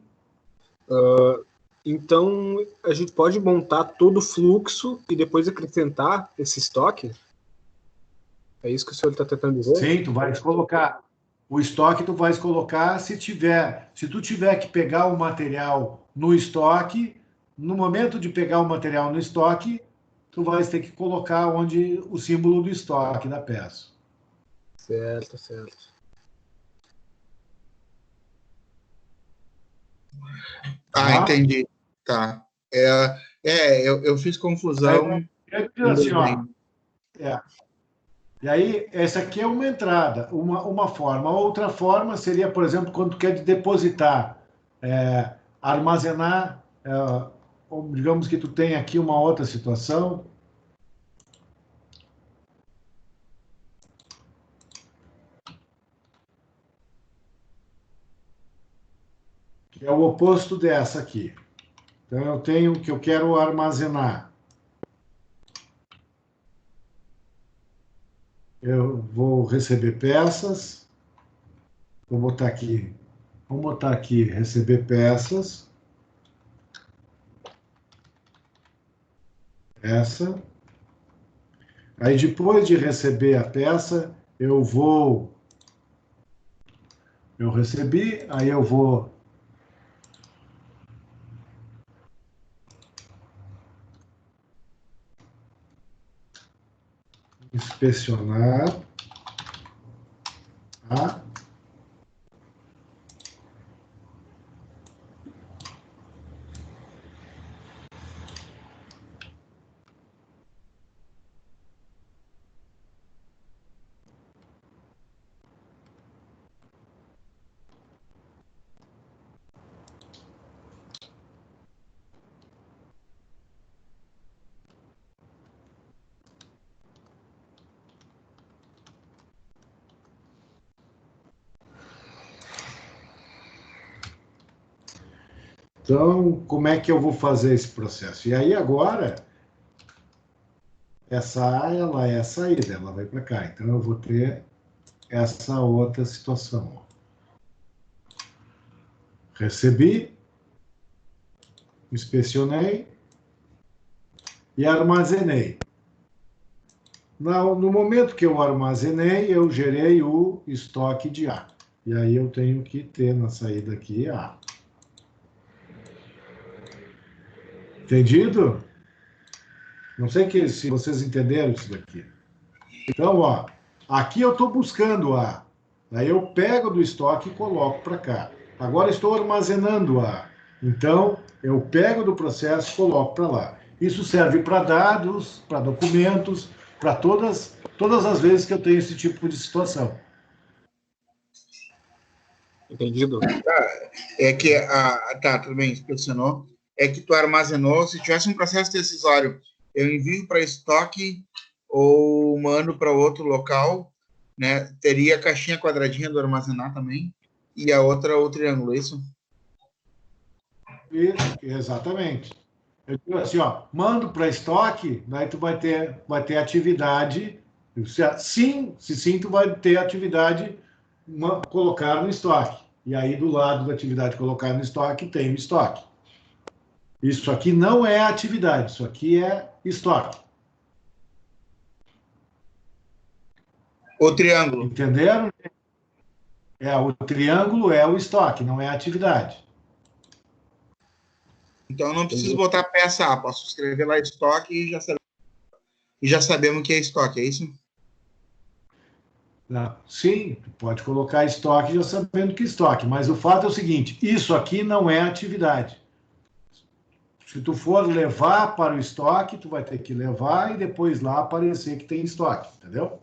então a gente pode montar todo o fluxo e depois acrescentar esse estoque? É isso que o senhor está tentando dizer? Sim, tu vais colocar. O estoque tu vais colocar se tu tiver que pegar o material no estoque, no momento de pegar o material no estoque, tu vais ter que colocar onde o símbolo do estoque da peça. Certo, certo. Ah, Tá? entendi. Tá. Eu fiz confusão Aí tu diz com assim, ó, desenho. é. E aí, essa aqui é uma entrada, uma forma. Outra forma seria, por exemplo, quando tu quer depositar, armazenar, ou digamos que tu tem aqui uma outra situação, que é o oposto dessa aqui. Então, eu tenho que eu quero armazenar. Eu vou receber peças, vamos botar aqui, receber peças, essa. Aí, depois de receber a peça, eu recebi, aí eu vou inspecionar. Tá? Então, como é que eu vou fazer esse processo? E aí, agora, essa A, ela é a saída, ela vai para cá. Então, eu vou ter essa outra situação. Recebi, inspecionei e armazenei. No momento que eu armazenei, eu gerei o estoque de A. E aí eu tenho que ter na saída aqui A. Entendido? Não sei se vocês entenderam isso daqui. Então, ó, aqui eu estou buscando A. Aí eu pego do estoque e coloco para cá. Agora estou armazenando A. Então, eu pego do processo e coloco para lá. Isso serve para dados, para documentos, para todas as vezes que eu tenho esse tipo de situação. Entendido? É que tá, tudo bem, inspecionou. É que tu armazenou, se tivesse um processo decisório, eu envio para estoque ou mando para outro local, né? Teria a caixinha quadradinha do armazenar também, e a outra o triângulo, é isso? Exatamente. Eu digo assim, ó, mando para estoque, daí tu vai ter atividade. Se sim, tu vai ter atividade colocar no estoque. E aí, do lado da atividade colocar no estoque, tem o estoque. Isso aqui não é atividade, isso aqui é estoque. O triângulo. Entenderam? O triângulo é o estoque, não é a atividade. Então, eu não preciso botar peça A, posso escrever lá estoque e já sabemos que é estoque, é isso? Sim, tu pode colocar estoque já sabendo que é estoque, mas o fato é o seguinte, isso aqui não é atividade. Se tu for levar para o estoque, tu vai ter que levar e depois lá aparecer que tem estoque, entendeu?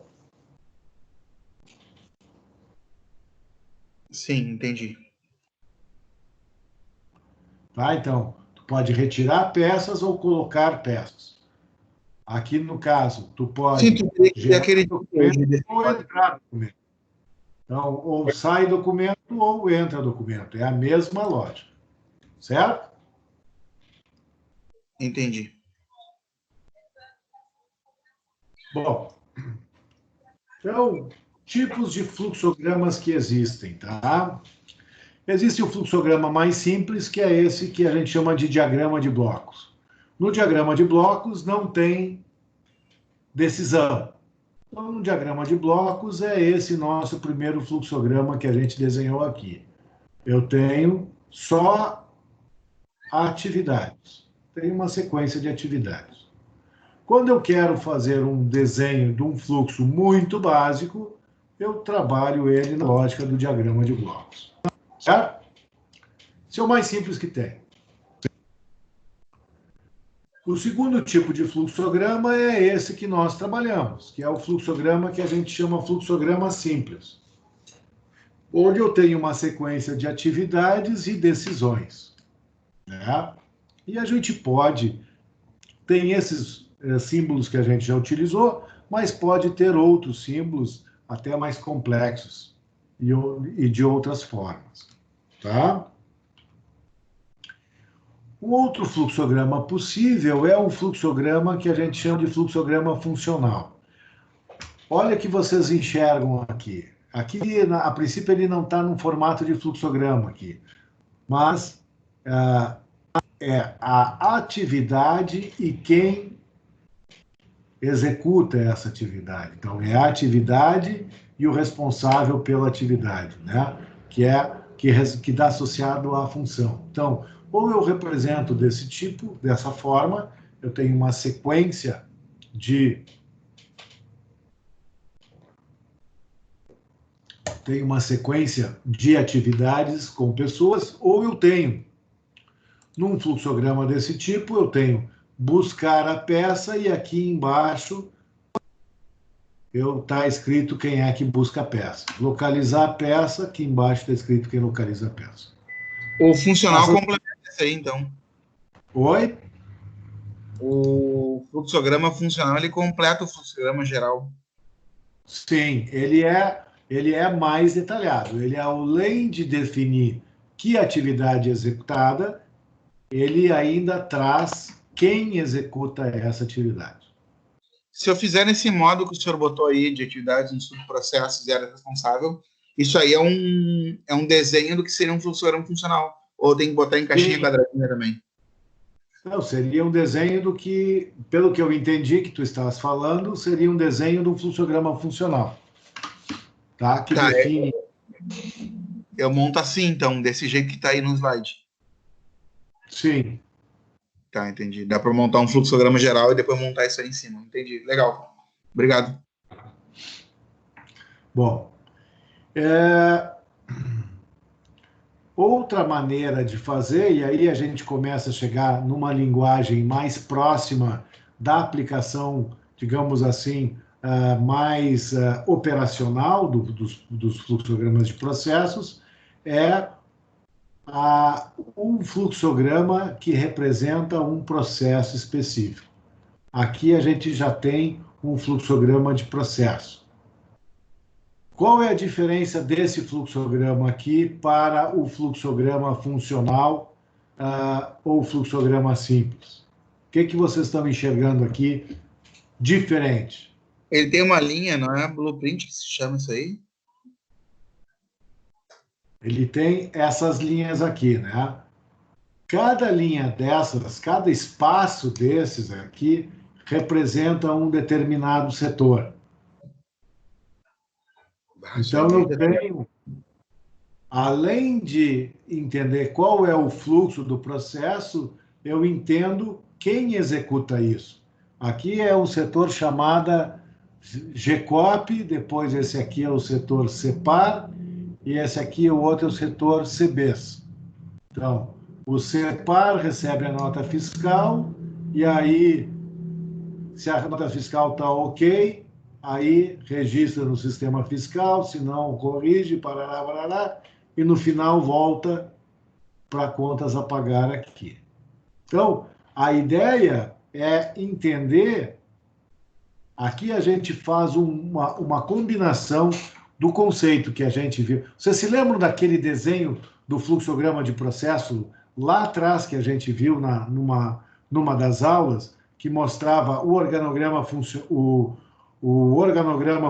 Sim, entendi. Tá? Então, tu pode retirar peças ou colocar peças. Aqui, no caso, tu pode Sim, tu teria que ter gerar aquele documento ou entrar documento. Então, ou sai documento ou entra documento. É a mesma lógica. Certo? Entendi. Bom, então, tipos de fluxogramas que existem, tá? Existe o fluxograma mais simples, que é esse que a gente chama de diagrama de blocos. No diagrama de blocos não tem decisão. Então, no diagrama de blocos é esse nosso primeiro fluxograma que a gente desenhou aqui. Eu tenho só atividades. Tem uma sequência de atividades. Quando eu quero fazer um desenho de um fluxo muito básico, eu trabalho ele na lógica do diagrama de blocos. Certo? Esse é o mais simples que tem. O segundo tipo de fluxograma é esse que nós trabalhamos, que é o fluxograma que a gente chama fluxograma simples, onde eu tenho uma sequência de atividades e decisões. Né? E a gente tem esses símbolos que a gente já utilizou, mas pode ter outros símbolos até mais complexos e de outras formas. Tá? Um outro fluxograma possível é um fluxograma que a gente chama de fluxograma funcional. Olha que vocês enxergam aqui. Aqui, a princípio, ele não está no formato de fluxograma aqui, mas é a atividade e quem executa essa atividade. Então, é a atividade e o responsável pela atividade, né? Que está associado à função. Então, ou eu represento desse tipo, dessa forma, eu tenho uma sequência de tenho uma sequência de atividades com pessoas, ou eu tenho, num fluxograma desse tipo, eu tenho buscar a peça e aqui embaixo está escrito quem é que busca a peça. Localizar a peça, aqui embaixo está escrito quem localiza a peça. O funcional complementa isso aí, então. Oi? O fluxograma funcional, ele completa o fluxograma geral. Sim, ele é mais detalhado. Ele, além de definir que atividade é executada, ele ainda traz quem executa essa atividade. Se eu fizer nesse modo que o senhor botou aí, de atividades no subprocesso e área responsável, isso aí é um desenho do que seria um fluxograma funcional. Ou tem que botar em caixinha quadradinha também? Não, seria um desenho do que, pelo que eu entendi que tu estavas falando, seria um desenho de um fluxograma funcional. Tá? Que define... Eu monto assim, então, desse jeito que está aí no slide. Sim. Tá, entendi. Dá para montar um fluxograma geral e depois montar isso aí em cima. Entendi. Legal. Obrigado. Bom, outra maneira de fazer, e aí a gente começa a chegar numa linguagem mais próxima da aplicação, digamos assim, mais operacional dos fluxogramas de processos, é um fluxograma que representa um processo específico. Aqui a gente já tem um fluxograma de processo. Qual é a diferença desse fluxograma aqui para o fluxograma funcional ou fluxograma simples? O que vocês estão enxergando aqui diferente? Ele tem uma linha, não é blueprint que se chama isso aí? Ele tem essas linhas aqui, né? Cada linha dessas, cada espaço desses aqui representa um determinado setor. Então, eu tenho, além de entender qual é o fluxo do processo, eu entendo quem executa isso. Aqui é um setor chamado GCOP, depois esse aqui é o setor CEPAR, e esse aqui, o outro, é o setor CBES. Então, o CEPAR recebe a nota fiscal, e aí, se a nota fiscal está ok, aí registra no sistema fiscal, se não, corrige, parará, parará, e no final volta para contas a pagar aqui. Então, a ideia é entender, aqui a gente faz uma combinação do conceito que a gente viu. Vocês se lembram daquele desenho do fluxograma de processo lá atrás que a gente viu numa das aulas, que mostrava o organograma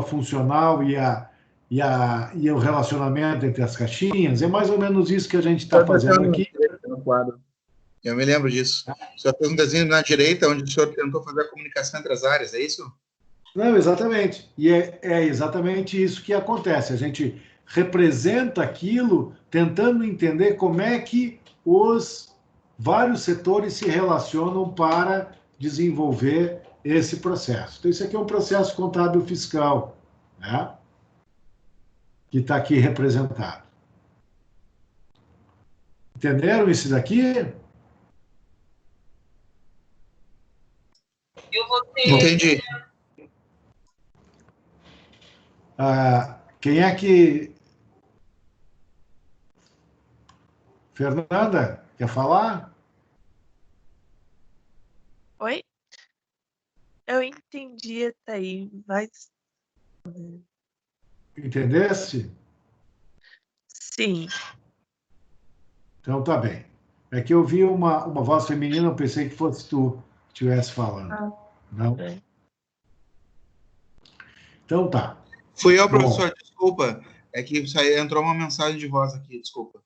funcional e o relacionamento entre as caixinhas? É mais ou menos isso que a gente está fazendo aqui. No quadro. Eu me lembro disso. O senhor fez um desenho na direita, onde o senhor tentou fazer a comunicação entre as áreas, é isso? Não, exatamente. E é exatamente isso que acontece. A gente representa aquilo tentando entender como é que os vários setores se relacionam para desenvolver esse processo. Então, isso aqui é um processo contábil fiscal, né? Que está aqui representado. Entenderam isso daqui? Entendi. Quem é que... Fernanda, quer falar? Oi? Eu entendi até aí, mas... Entendesse? Sim. Então tá bem. É que eu vi uma voz feminina, eu pensei que fosse tu que estivesse falando. Não? É. Então tá. Fui eu, Bom. professor, desculpa. É que entrou uma mensagem de voz aqui, desculpa.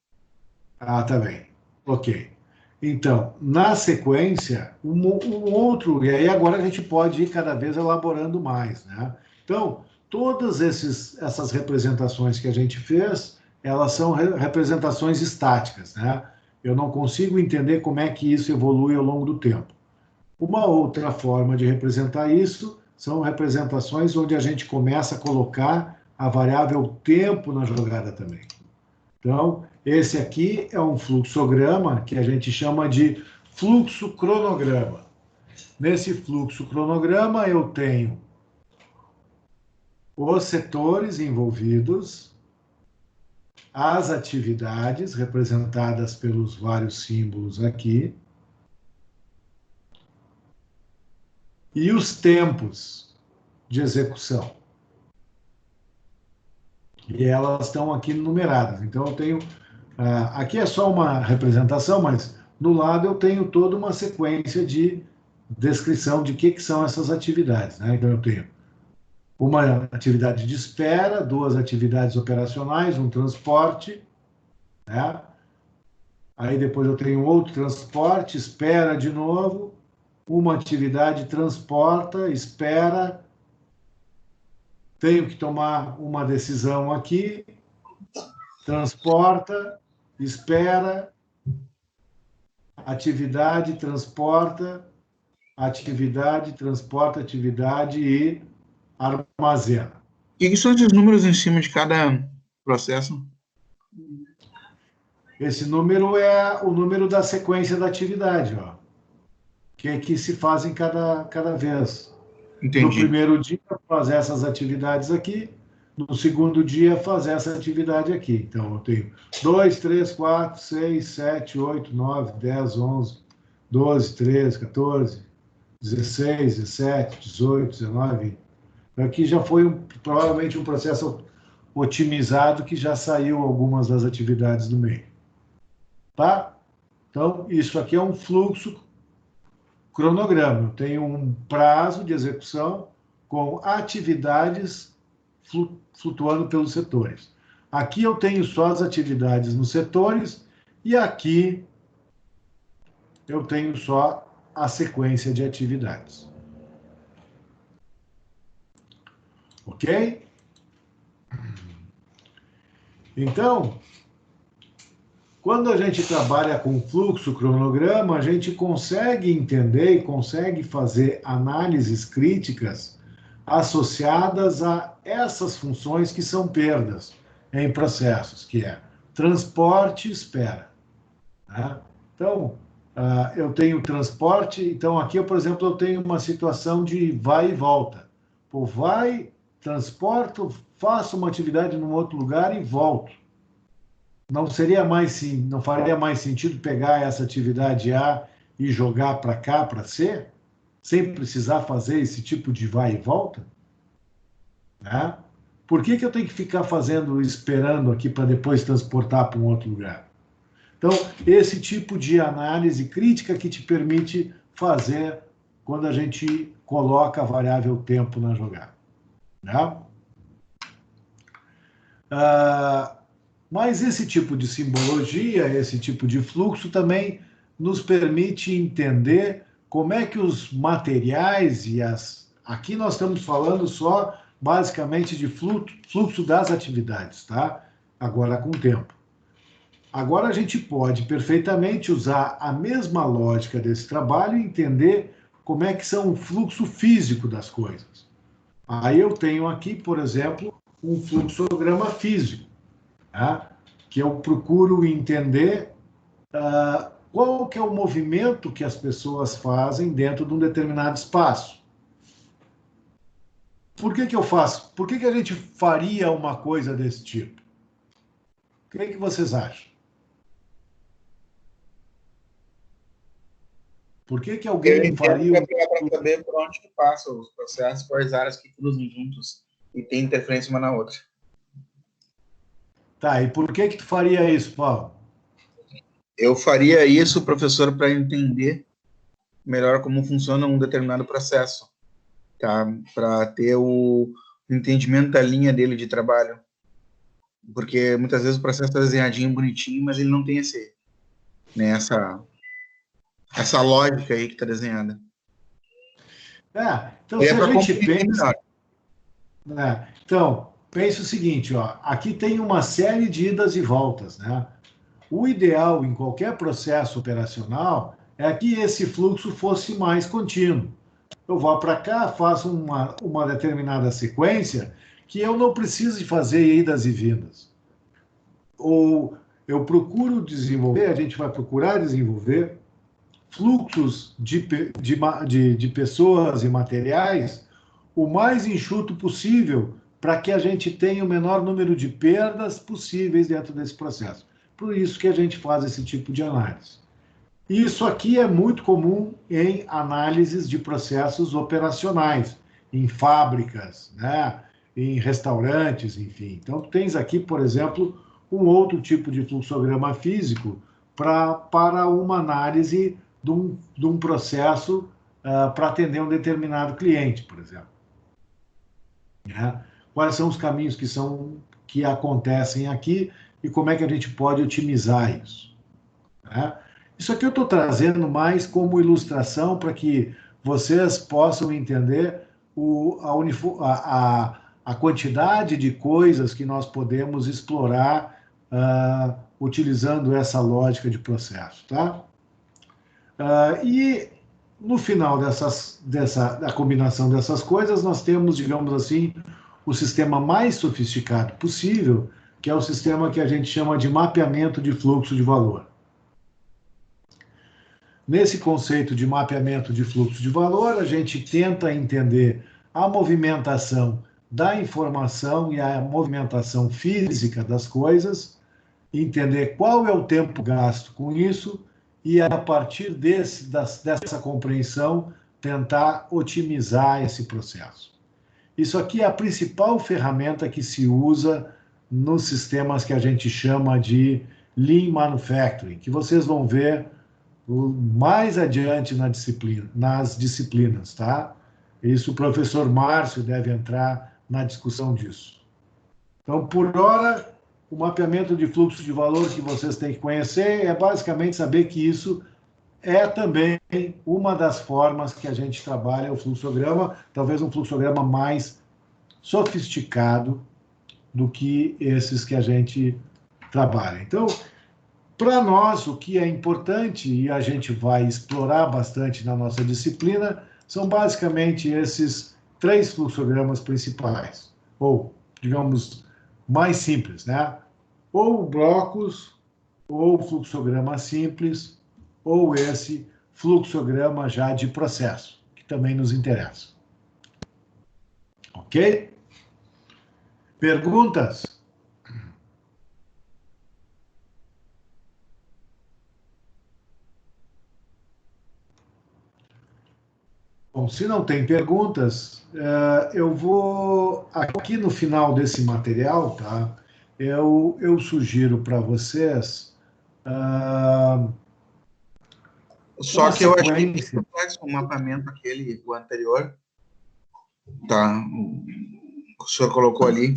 Tá bem. Ok. Então, na sequência, um outro, e aí agora a gente pode ir cada vez elaborando mais, né? Então, todas essas representações que a gente fez, elas são representações estáticas, né? Eu não consigo entender como é que isso evolui ao longo do tempo. Uma outra forma de representar isso são representações onde a gente começa a colocar a variável tempo na jogada também. Então, esse aqui é um fluxograma que a gente chama de fluxo cronograma. Nesse fluxo cronograma, eu tenho os setores envolvidos, as atividades representadas pelos vários símbolos aqui, e os tempos de execução. E elas estão aqui numeradas. Então, eu tenho... aqui é só uma representação, mas no lado eu tenho toda uma sequência de descrição de que são essas atividades, né? Então, eu tenho uma atividade de espera, 2 atividades operacionais, um transporte, né? Aí depois eu tenho outro transporte, espera de novo, uma atividade transporta, espera, tenho que tomar uma decisão aqui, transporta, espera, atividade, transporta, atividade e armazena. O que são esses números em cima de cada processo? Esse número é o número da sequência da atividade, ó, que se fazem cada vez. Entendi. No primeiro dia, fazer essas atividades aqui. No segundo dia, fazer essa atividade aqui. Então, eu tenho 2, 3, 4, 6, 7, 8, 9, 10, 11, 12, 13, 14, 16, 17, 18, 19, 20. Aqui já foi provavelmente um processo otimizado que já saiu algumas das atividades do meio. Tá? Então, isso aqui é um fluxo cronograma. Eu tenho um prazo de execução com atividades flutuando pelos setores. Aqui eu tenho só as atividades nos setores e aqui eu tenho só a sequência de atividades. Ok? Então, quando a gente trabalha com fluxo cronograma, a gente consegue entender e consegue fazer análises críticas associadas a essas funções que são perdas em processos, que é transporte e espera. Né? Então, eu tenho transporte, então aqui, por exemplo, eu tenho uma situação de vai e volta. Pô, vai, transporto, faço uma atividade num outro lugar e volto. Não faria mais sentido pegar essa atividade A e jogar para cá, para C, sem precisar fazer esse tipo de vai e volta? Né? Por que eu tenho que ficar esperando aqui para depois transportar para um outro lugar? Então, esse tipo de análise crítica que te permite fazer quando a gente coloca a variável tempo na jogada. Né? Mas esse tipo de simbologia, esse tipo de fluxo também nos permite entender como é que os materiais e aqui nós estamos falando só basicamente de fluxo das atividades, tá? Agora com o tempo. Agora a gente pode perfeitamente usar a mesma lógica desse trabalho e entender como é que são o fluxo físico das coisas. Aí eu tenho aqui, por exemplo, um fluxograma físico, tá? Que eu procuro entender qual que é o movimento que as pessoas fazem dentro de um determinado espaço. Por que eu faço? Por que a gente faria uma coisa desse tipo? O que vocês acham? Por que alguém faria... Para saber por onde que passam os processos, quais áreas que cruzam juntos e tem interferência uma na outra. Tá, e por que tu faria isso, Paulo? Eu faria isso, professor, para entender melhor como funciona um determinado processo, tá? Para ter o entendimento da linha dele de trabalho. Porque muitas vezes o processo está desenhadinho, bonitinho, mas ele não tem essa lógica aí que está desenhada. Então, se a gente pensa... Então, pense o seguinte, ó, aqui tem uma série de idas e voltas, né? O ideal em qualquer processo operacional é que esse fluxo fosse mais contínuo. Eu vou para cá, faço uma determinada sequência que eu não preciso de fazer idas e vindas. Ou eu procuro desenvolver, a gente vai procurar desenvolver fluxos de pessoas e materiais o mais enxuto possível para que a gente tenha o menor número de perdas possíveis dentro desse processo. Por isso que a gente faz esse tipo de análise. Isso aqui é muito comum em análises de processos operacionais, em fábricas, né? Em restaurantes, enfim. Então, tu tens aqui, por exemplo, um outro tipo de fluxograma físico para uma análise de um processo para atender um determinado cliente, por exemplo. Né? Quais são os caminhos que acontecem aqui e como é que a gente pode otimizar isso? Né? Isso aqui eu estou trazendo mais como ilustração para que vocês possam entender a quantidade de coisas que nós podemos explorar utilizando essa lógica de processo. Tá? E no final da combinação dessas coisas, nós temos, digamos assim, o sistema mais sofisticado possível, que é o sistema que a gente chama de mapeamento de fluxo de valor. Nesse conceito de mapeamento de fluxo de valor, a gente tenta entender a movimentação da informação e a movimentação física das coisas, entender qual é o tempo gasto com isso e, a partir dessa compreensão, tentar otimizar esse processo. Isso aqui é a principal ferramenta que se usa nos sistemas que a gente chama de Lean Manufacturing, que vocês vão ver mais adiante nas disciplinas, tá? Isso o professor Márcio deve entrar na discussão disso. Então, por hora, o mapeamento de fluxo de valor que vocês têm que conhecer é basicamente saber que isso é também uma das formas que a gente trabalha o fluxograma, talvez um fluxograma mais sofisticado do que esses que a gente trabalha. Então, para nós, o que é importante, e a gente vai explorar bastante na nossa disciplina, são basicamente esses 3 fluxogramas principais, ou, digamos, mais simples, né? Ou blocos, ou fluxograma simples, ou esse fluxograma já de processo, que também nos interessa. Ok? Perguntas? Bom, se não tem perguntas, eu vou, aqui no final desse material, tá? Eu sugiro para vocês... Só que eu achei bem complexo o mapeamento aquele, o anterior. Tá, o senhor colocou ali.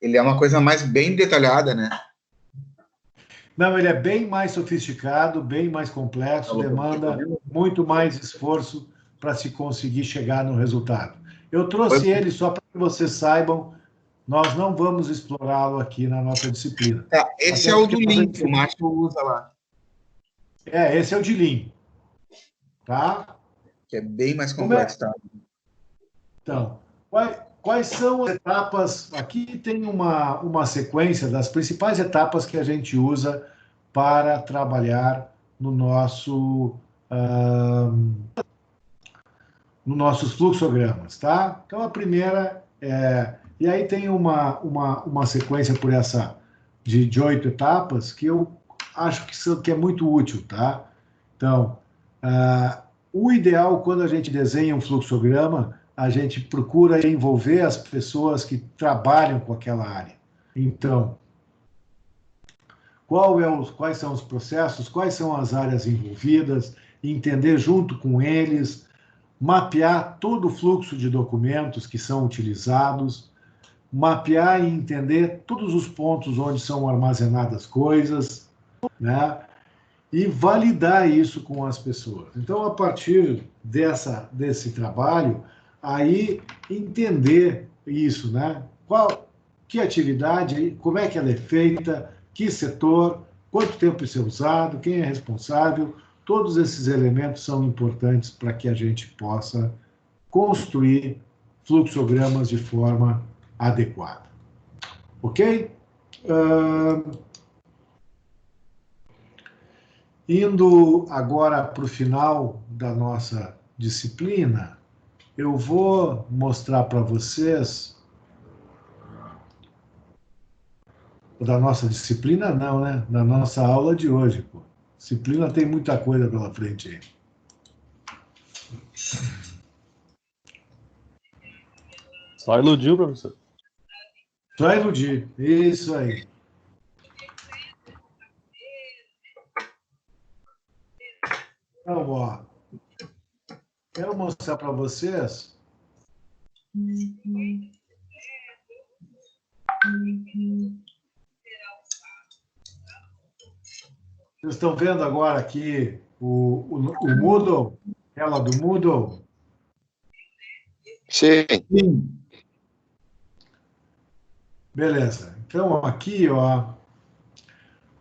Ele é uma coisa mais bem detalhada, né? Não, ele é bem mais sofisticado, bem mais complexo, demanda muito mais esforço para se conseguir chegar no resultado. Eu trouxe ele só para que vocês saibam, nós não vamos explorá-lo aqui na nossa disciplina. Tá, esse é o do Lean, que o Márcio usa lá. Esse é o de Lean. Tá? Que é bem mais complexo, tá? Então, quais são as etapas? Aqui tem uma sequência das principais etapas que a gente usa para trabalhar nos nossos fluxogramas, tá? Então, a primeira e aí tem uma sequência por essa de 8 etapas que eu acho que é muito útil, tá? Então, o ideal, quando a gente desenha um fluxograma, a gente procura envolver as pessoas que trabalham com aquela área. Então, quais são os processos, quais são as áreas envolvidas, entender junto com eles, mapear todo o fluxo de documentos que são utilizados, mapear e entender todos os pontos onde são armazenadas coisas, né? E validar isso com as pessoas. Então, a partir desse trabalho, aí entender isso, né? Que atividade, como é que ela é feita, que setor, quanto tempo isso é usado, quem é responsável, todos esses elementos são importantes para que a gente possa construir fluxogramas de forma adequada. Ok? Indo agora para o final da nossa disciplina, eu vou mostrar para vocês, da nossa disciplina não, né? Da nossa aula de hoje, pô. Disciplina tem muita coisa pela frente aí. Só iludiu, professor. Só iludir. Isso aí. Então, ó, quero mostrar para vocês Vocês estão vendo agora aqui o Moodle? Tela do Moodle? Sim. Beleza. Então, aqui, ó,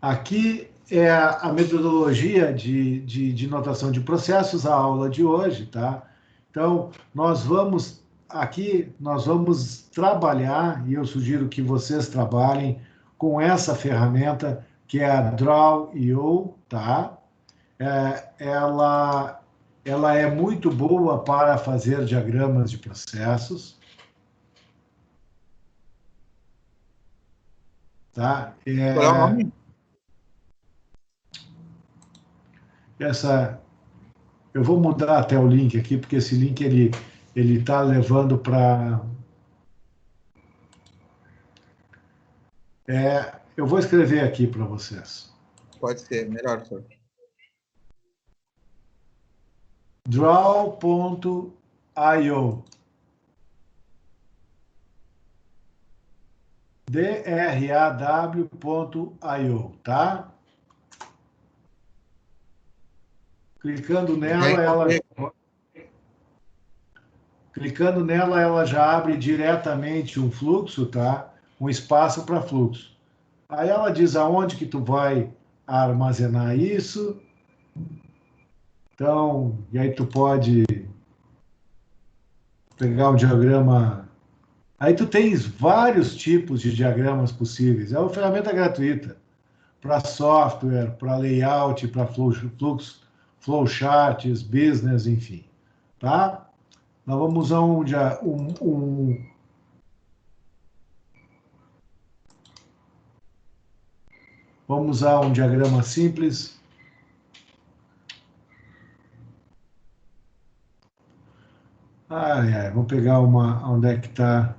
aqui é a metodologia de notação de processos, a aula de hoje, tá? Então, nós vamos trabalhar, e eu sugiro que vocês trabalhem com essa ferramenta, que é a Draw.io, tá? Ela é muito boa para fazer diagramas de processos, tá? Qual é o nome? Eu vou mudar até o link aqui, porque esse link ele está levando para... eu vou escrever aqui para vocês. Pode ser, melhor, senhor. Draw.io. draw.io, tá? Clicando nela, ela já abre diretamente um fluxo, tá? Um espaço para fluxo. Aí ela diz aonde que tu vai armazenar isso. Então, e aí tu pode pegar um diagrama. Aí tu tens vários tipos de diagramas possíveis. É uma ferramenta gratuita para software, para layout, para fluxo, flowcharts, business, enfim, tá? Nós vamos usar vamos usar um diagrama simples. Vamos pegar onde é que está.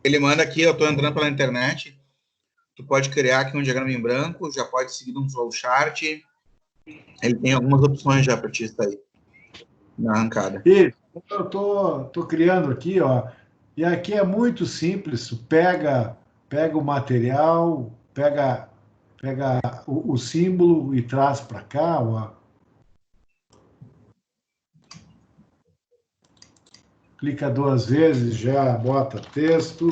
Ele manda aqui, eu estou entrando pela internet. Tu pode criar aqui um diagrama em branco, já pode seguir um flowchart. Ele tem algumas opções já para ti isso aí na arrancada. E eu tô criando aqui, ó. E aqui é muito simples. Pega o material, pega o símbolo e traz para cá, ó. Clica 2 vezes, já bota texto.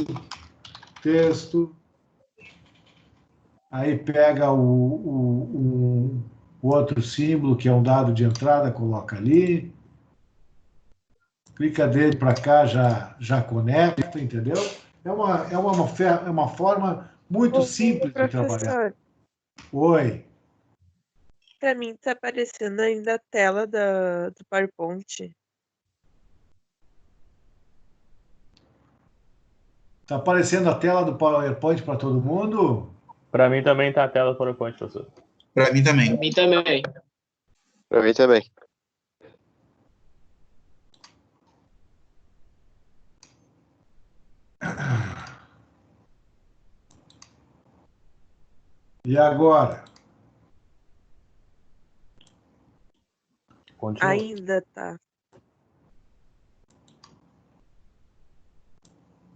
Aí pega o outro símbolo, que é um dado de entrada, coloca ali. Clica dele para cá, já conecta, entendeu? É uma forma muito simples de trabalhar. Professor, Oi. para mim está aparecendo ainda a tela do PowerPoint. Tá aparecendo a tela do PowerPoint para todo mundo? Para mim também tá a tela do PowerPoint, professor. Para mim também. Pra mim também. Pra mim também. E agora? Continua. Ainda tá.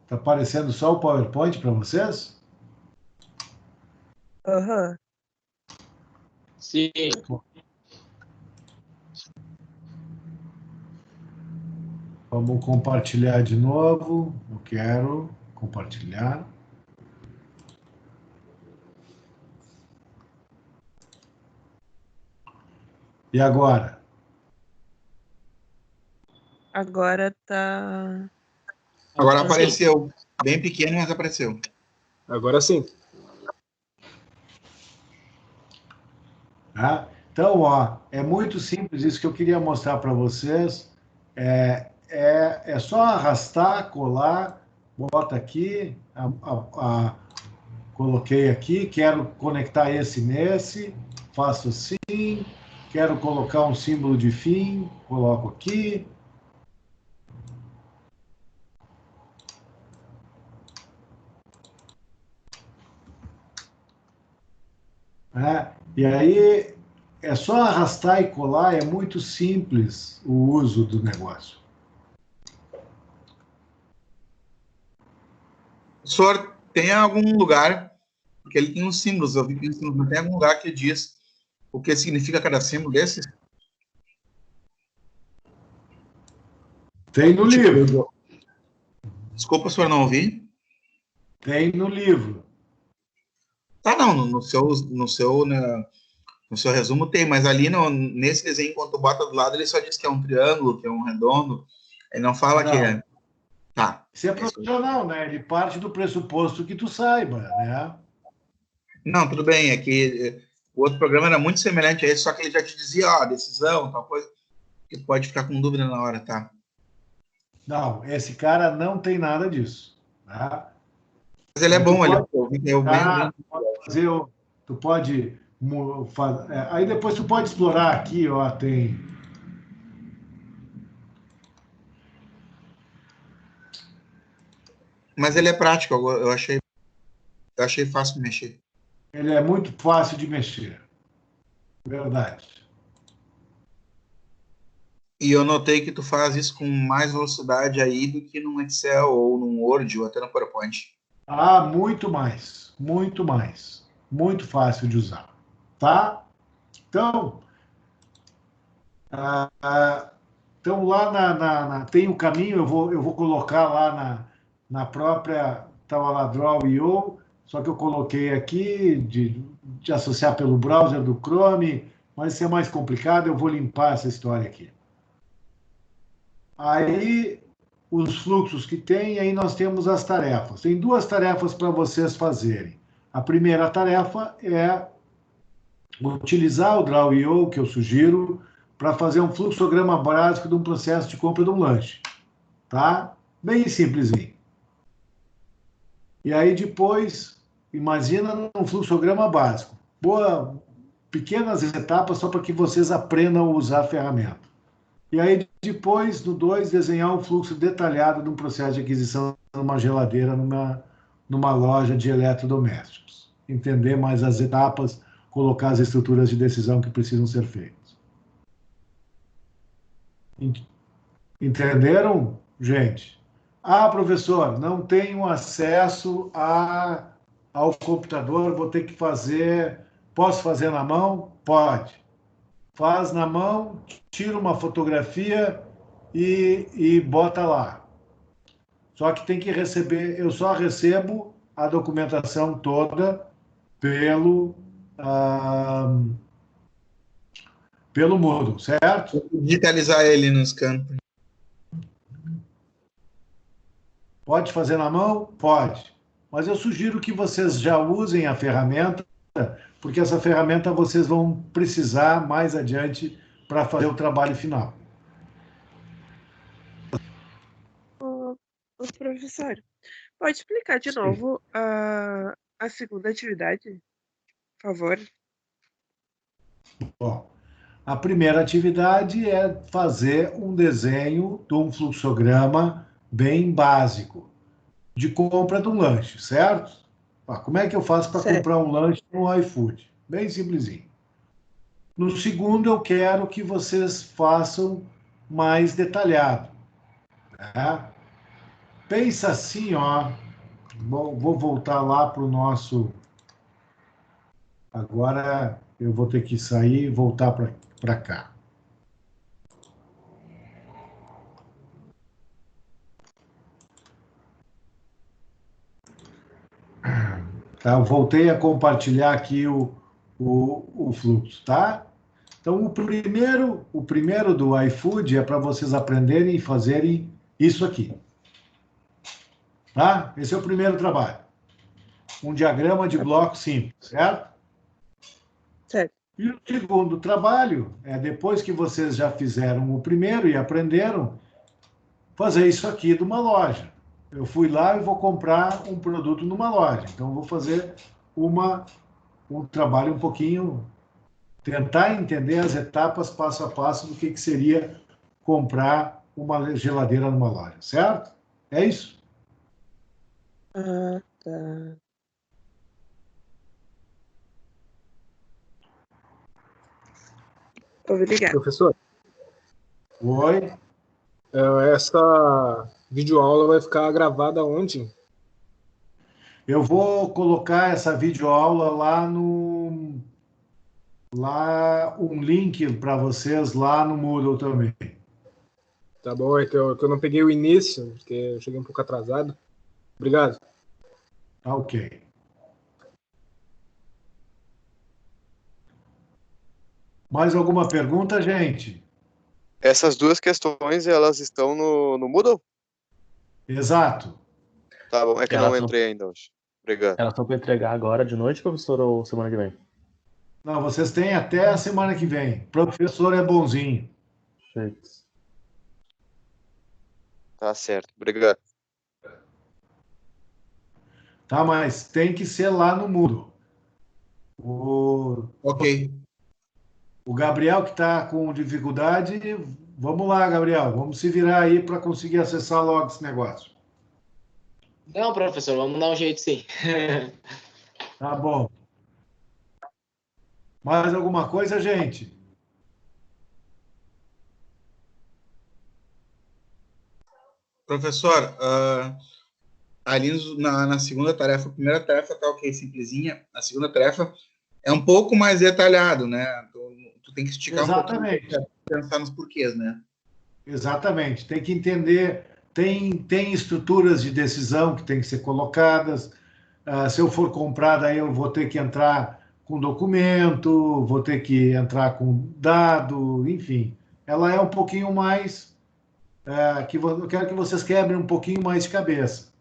Tá aparecendo só o PowerPoint para vocês? Aham. Sim. Vamos compartilhar de novo. Eu quero compartilhar. E agora? Agora tá. Agora apareceu. Bem pequeno, mas apareceu. Agora sim. Tá? Então, ó, é muito simples isso que eu queria mostrar para vocês. É só arrastar, colar, bota aqui, coloquei aqui, quero conectar esse nesse, faço assim, quero colocar um símbolo de fim, coloco aqui. Né? E aí é só arrastar e colar, é muito simples o uso do negócio. O senhor tem algum lugar, porque ele tem uns símbolos, eu vi que tem símbolos, mas tem algum lugar que diz o que significa cada símbolo desses? Tem no livro. Desculpa, o senhor não ouvi? Tem no livro. Tá, não, no seu resumo tem, mas ali nesse desenho, quando tu bota do lado, ele só diz que é um triângulo, que é um redondo, ele não fala que é... Tá. Isso é profissional, né? Ele parte do pressuposto que tu saiba, né? Não, tudo bem, é que o outro programa era muito semelhante a esse, só que ele já te dizia, ó, decisão, tal coisa, que pode ficar com dúvida na hora, tá? Não, esse cara não tem nada disso, tá? Mas ele é bom, ele tu pode aí depois tu pode explorar aqui, ó, tem... Mas ele é prático, eu achei fácil de mexer. Ele é muito fácil de mexer. Verdade. E eu notei que tu faz isso com mais velocidade aí do que num Excel ou num Word ou até no PowerPoint. Ah, muito mais. Muito mais. Muito fácil de usar. Tá? Então, então lá tem um caminho, eu vou colocar lá na própria Tawaladraw.io, só que eu coloquei aqui de associar pelo browser do Chrome, mas se é mais complicado, eu vou limpar essa história aqui. Aí, os fluxos que tem, aí nós temos as tarefas. Tem duas tarefas para vocês fazerem. A primeira tarefa é utilizar o Draw.io, que eu sugiro, para fazer um fluxograma básico de um processo de compra de um lanche. Tá? Bem simplesinho. E aí depois, imagina um fluxograma básico. Pequenas etapas só para que vocês aprendam a usar a ferramenta. E aí depois, no 2, desenhar um fluxo detalhado de um processo de aquisição numa geladeira, numa loja de eletrodomésticos. Entender mais as etapas, colocar as estruturas de decisão que precisam ser feitas. Entenderam, gente? Ah, professor, não tenho acesso ao computador, vou ter que fazer... Posso fazer na mão? Pode. Faz na mão, tira uma fotografia e bota lá. Só que tem que receber... Eu só recebo a documentação toda pelo Moodle, certo? Digitalizar ele nos campos. Pode fazer na mão? Pode. Mas eu sugiro que vocês já usem a ferramenta, porque essa ferramenta vocês vão precisar mais adiante para fazer o trabalho final. Ô, professor, pode explicar de novo a segunda atividade, por favor? Bom, a primeira atividade é fazer um desenho de um fluxograma bem básico de compra de um lanche, certo? Como é que eu faço para comprar um lanche no iFood? Bem simplesinho. No segundo, eu quero que vocês façam mais detalhado. Né? Pensa assim, ó. Vou voltar lá para o nosso... Agora eu vou ter que sair e voltar para cá. Tá? Eu voltei a compartilhar aqui o fluxo, tá? Então, o primeiro do iFood é para vocês aprenderem e fazerem isso aqui. Tá? Esse é o primeiro trabalho. Um diagrama de bloco simples, certo? Certo. E o segundo trabalho é, depois que vocês já fizeram o primeiro e aprenderam, fazer isso aqui de uma loja. Eu fui lá e vou comprar um produto numa loja. Então, eu vou fazer um trabalho um pouquinho, tentar entender as etapas passo a passo do que seria comprar uma geladeira numa loja, certo? É isso? Ah, tá. Obrigada. Professor, Oi? essa videoaula vai ficar gravada onde? Eu vou colocar essa videoaula lá um link para vocês lá no Moodle também. Tá bom, é que eu não peguei o início, porque eu cheguei um pouco atrasado. Obrigado. Tá ok. Mais alguma pergunta, gente? Essas duas questões, elas estão no Moodle? Exato. Tá bom, é que eu Elas não são- entrei ainda hoje. Obrigado. Elas estão para entregar agora de noite, professor, ou semana que vem? Não, vocês têm até a semana que vem. Professor é bonzinho. Perfeito. Tá certo, obrigado. Tá, mas tem que ser lá no Moodle. Ok. O Gabriel que está com dificuldade, vamos lá, Gabriel, vamos se virar aí para conseguir acessar logo esse negócio. Não, professor, vamos dar um jeito sim. Tá bom. Mais alguma coisa, gente? Professor, ali na segunda tarefa, a primeira tarefa tá ok, simplesinha. A segunda tarefa é um pouco mais detalhado, né? Tu tem que esticar Exatamente. um pouquinho para pensar nos porquês, né? Exatamente. Tem que entender. Tem estruturas de decisão que têm que ser colocadas. Se eu for comprar, daí eu vou ter que entrar com documento, vou ter que entrar com dado, enfim. Ela é um pouquinho mais. Eu quero que vocês quebrem um pouquinho mais de cabeça.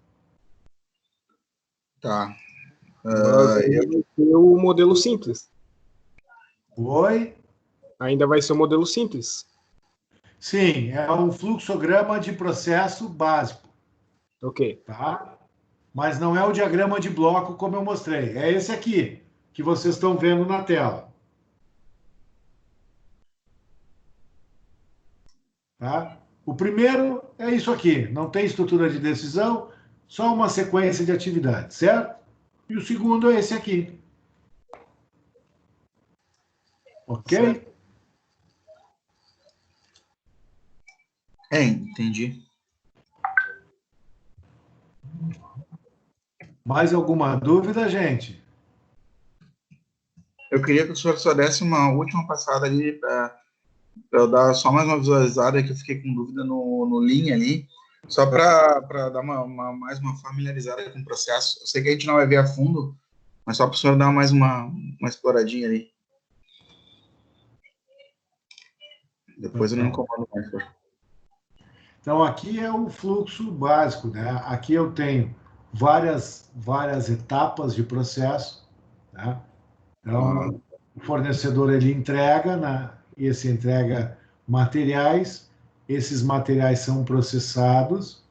Tá. Mas ainda vai ser o modelo simples. Oi? Ainda vai ser o modelo simples. Sim, é um fluxograma de processo básico, Ok. tá? Mas não é o diagrama de bloco como eu mostrei. É esse aqui, que vocês estão vendo na tela. Tá? O primeiro é isso aqui, não tem estrutura de decisão, só uma sequência de atividades, certo? E o segundo é esse aqui. Ok? Entendi. Mais alguma dúvida, gente? Eu queria que o senhor só desse uma última passada ali para eu dar só mais uma visualizada, que eu fiquei com dúvida no Lean ali, só para dar mais uma familiarizada com o processo. Eu sei que a gente não vai ver a fundo, mas só para o senhor dar mais uma exploradinha ali. Depois eu não incomodo mais, senhor. Então, aqui é o fluxo básico, né? Aqui eu tenho várias etapas de processo, né? Então, o fornecedor, ele entrega, né? Esse entrega materiais, esses materiais são processados,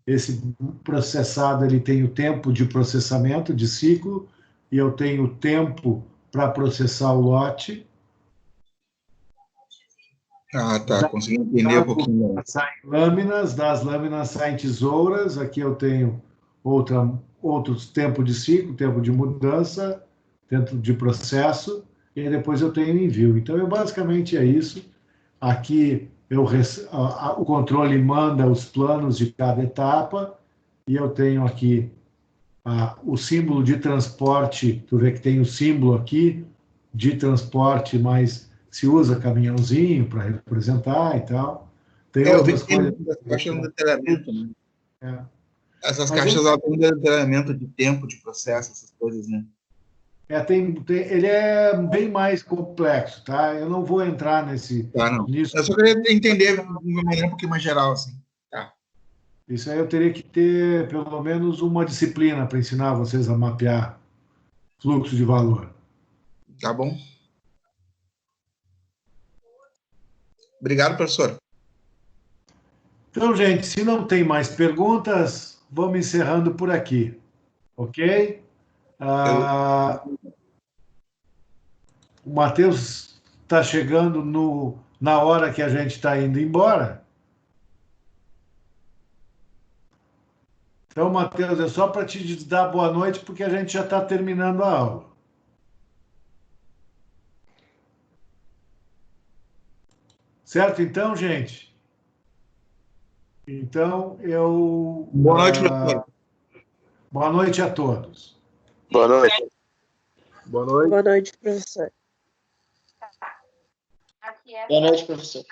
esse processado, ele tem o tempo de processamento, de ciclo, e eu tenho o tempo para processar o lote. Ah, tá. Consegui entender um pouquinho. Saem lâminas, das lâminas saem tesouras. Aqui eu tenho outros tempo de ciclo, tempo de mudança, tempo de processo, e depois eu tenho envio. Então, basicamente é isso. Aqui o controle manda os planos de cada etapa, e eu tenho aqui o símbolo de transporte. Tu vê que tem o símbolo aqui de transporte, mas se usa caminhãozinho para representar e tal. Tem Eu vi outras que tem coisas. as caixas no detalhamento, né? É. Essas Mas caixas elas têm detalhamento de tempo, de processo, essas coisas, né? Ele é bem mais complexo, tá? Eu não vou entrar Tá, não. nisso. Eu só queria entender de uma maneira um pouquinho mais geral, assim. Tá. Isso aí eu teria que ter pelo menos uma disciplina para ensinar vocês a mapear fluxo de valor. Tá bom. Obrigado, professor. Então, gente, se não tem mais perguntas, vamos encerrando por aqui. Ok? O Matheus está chegando na hora que a gente está indo embora. Então, Matheus, é só para te dar boa noite, porque a gente já está terminando a aula. Certo, então, gente? Então, Boa noite, professor. Boa noite a todos. Boa noite. Boa noite. Boa noite, professor. Boa noite, professor.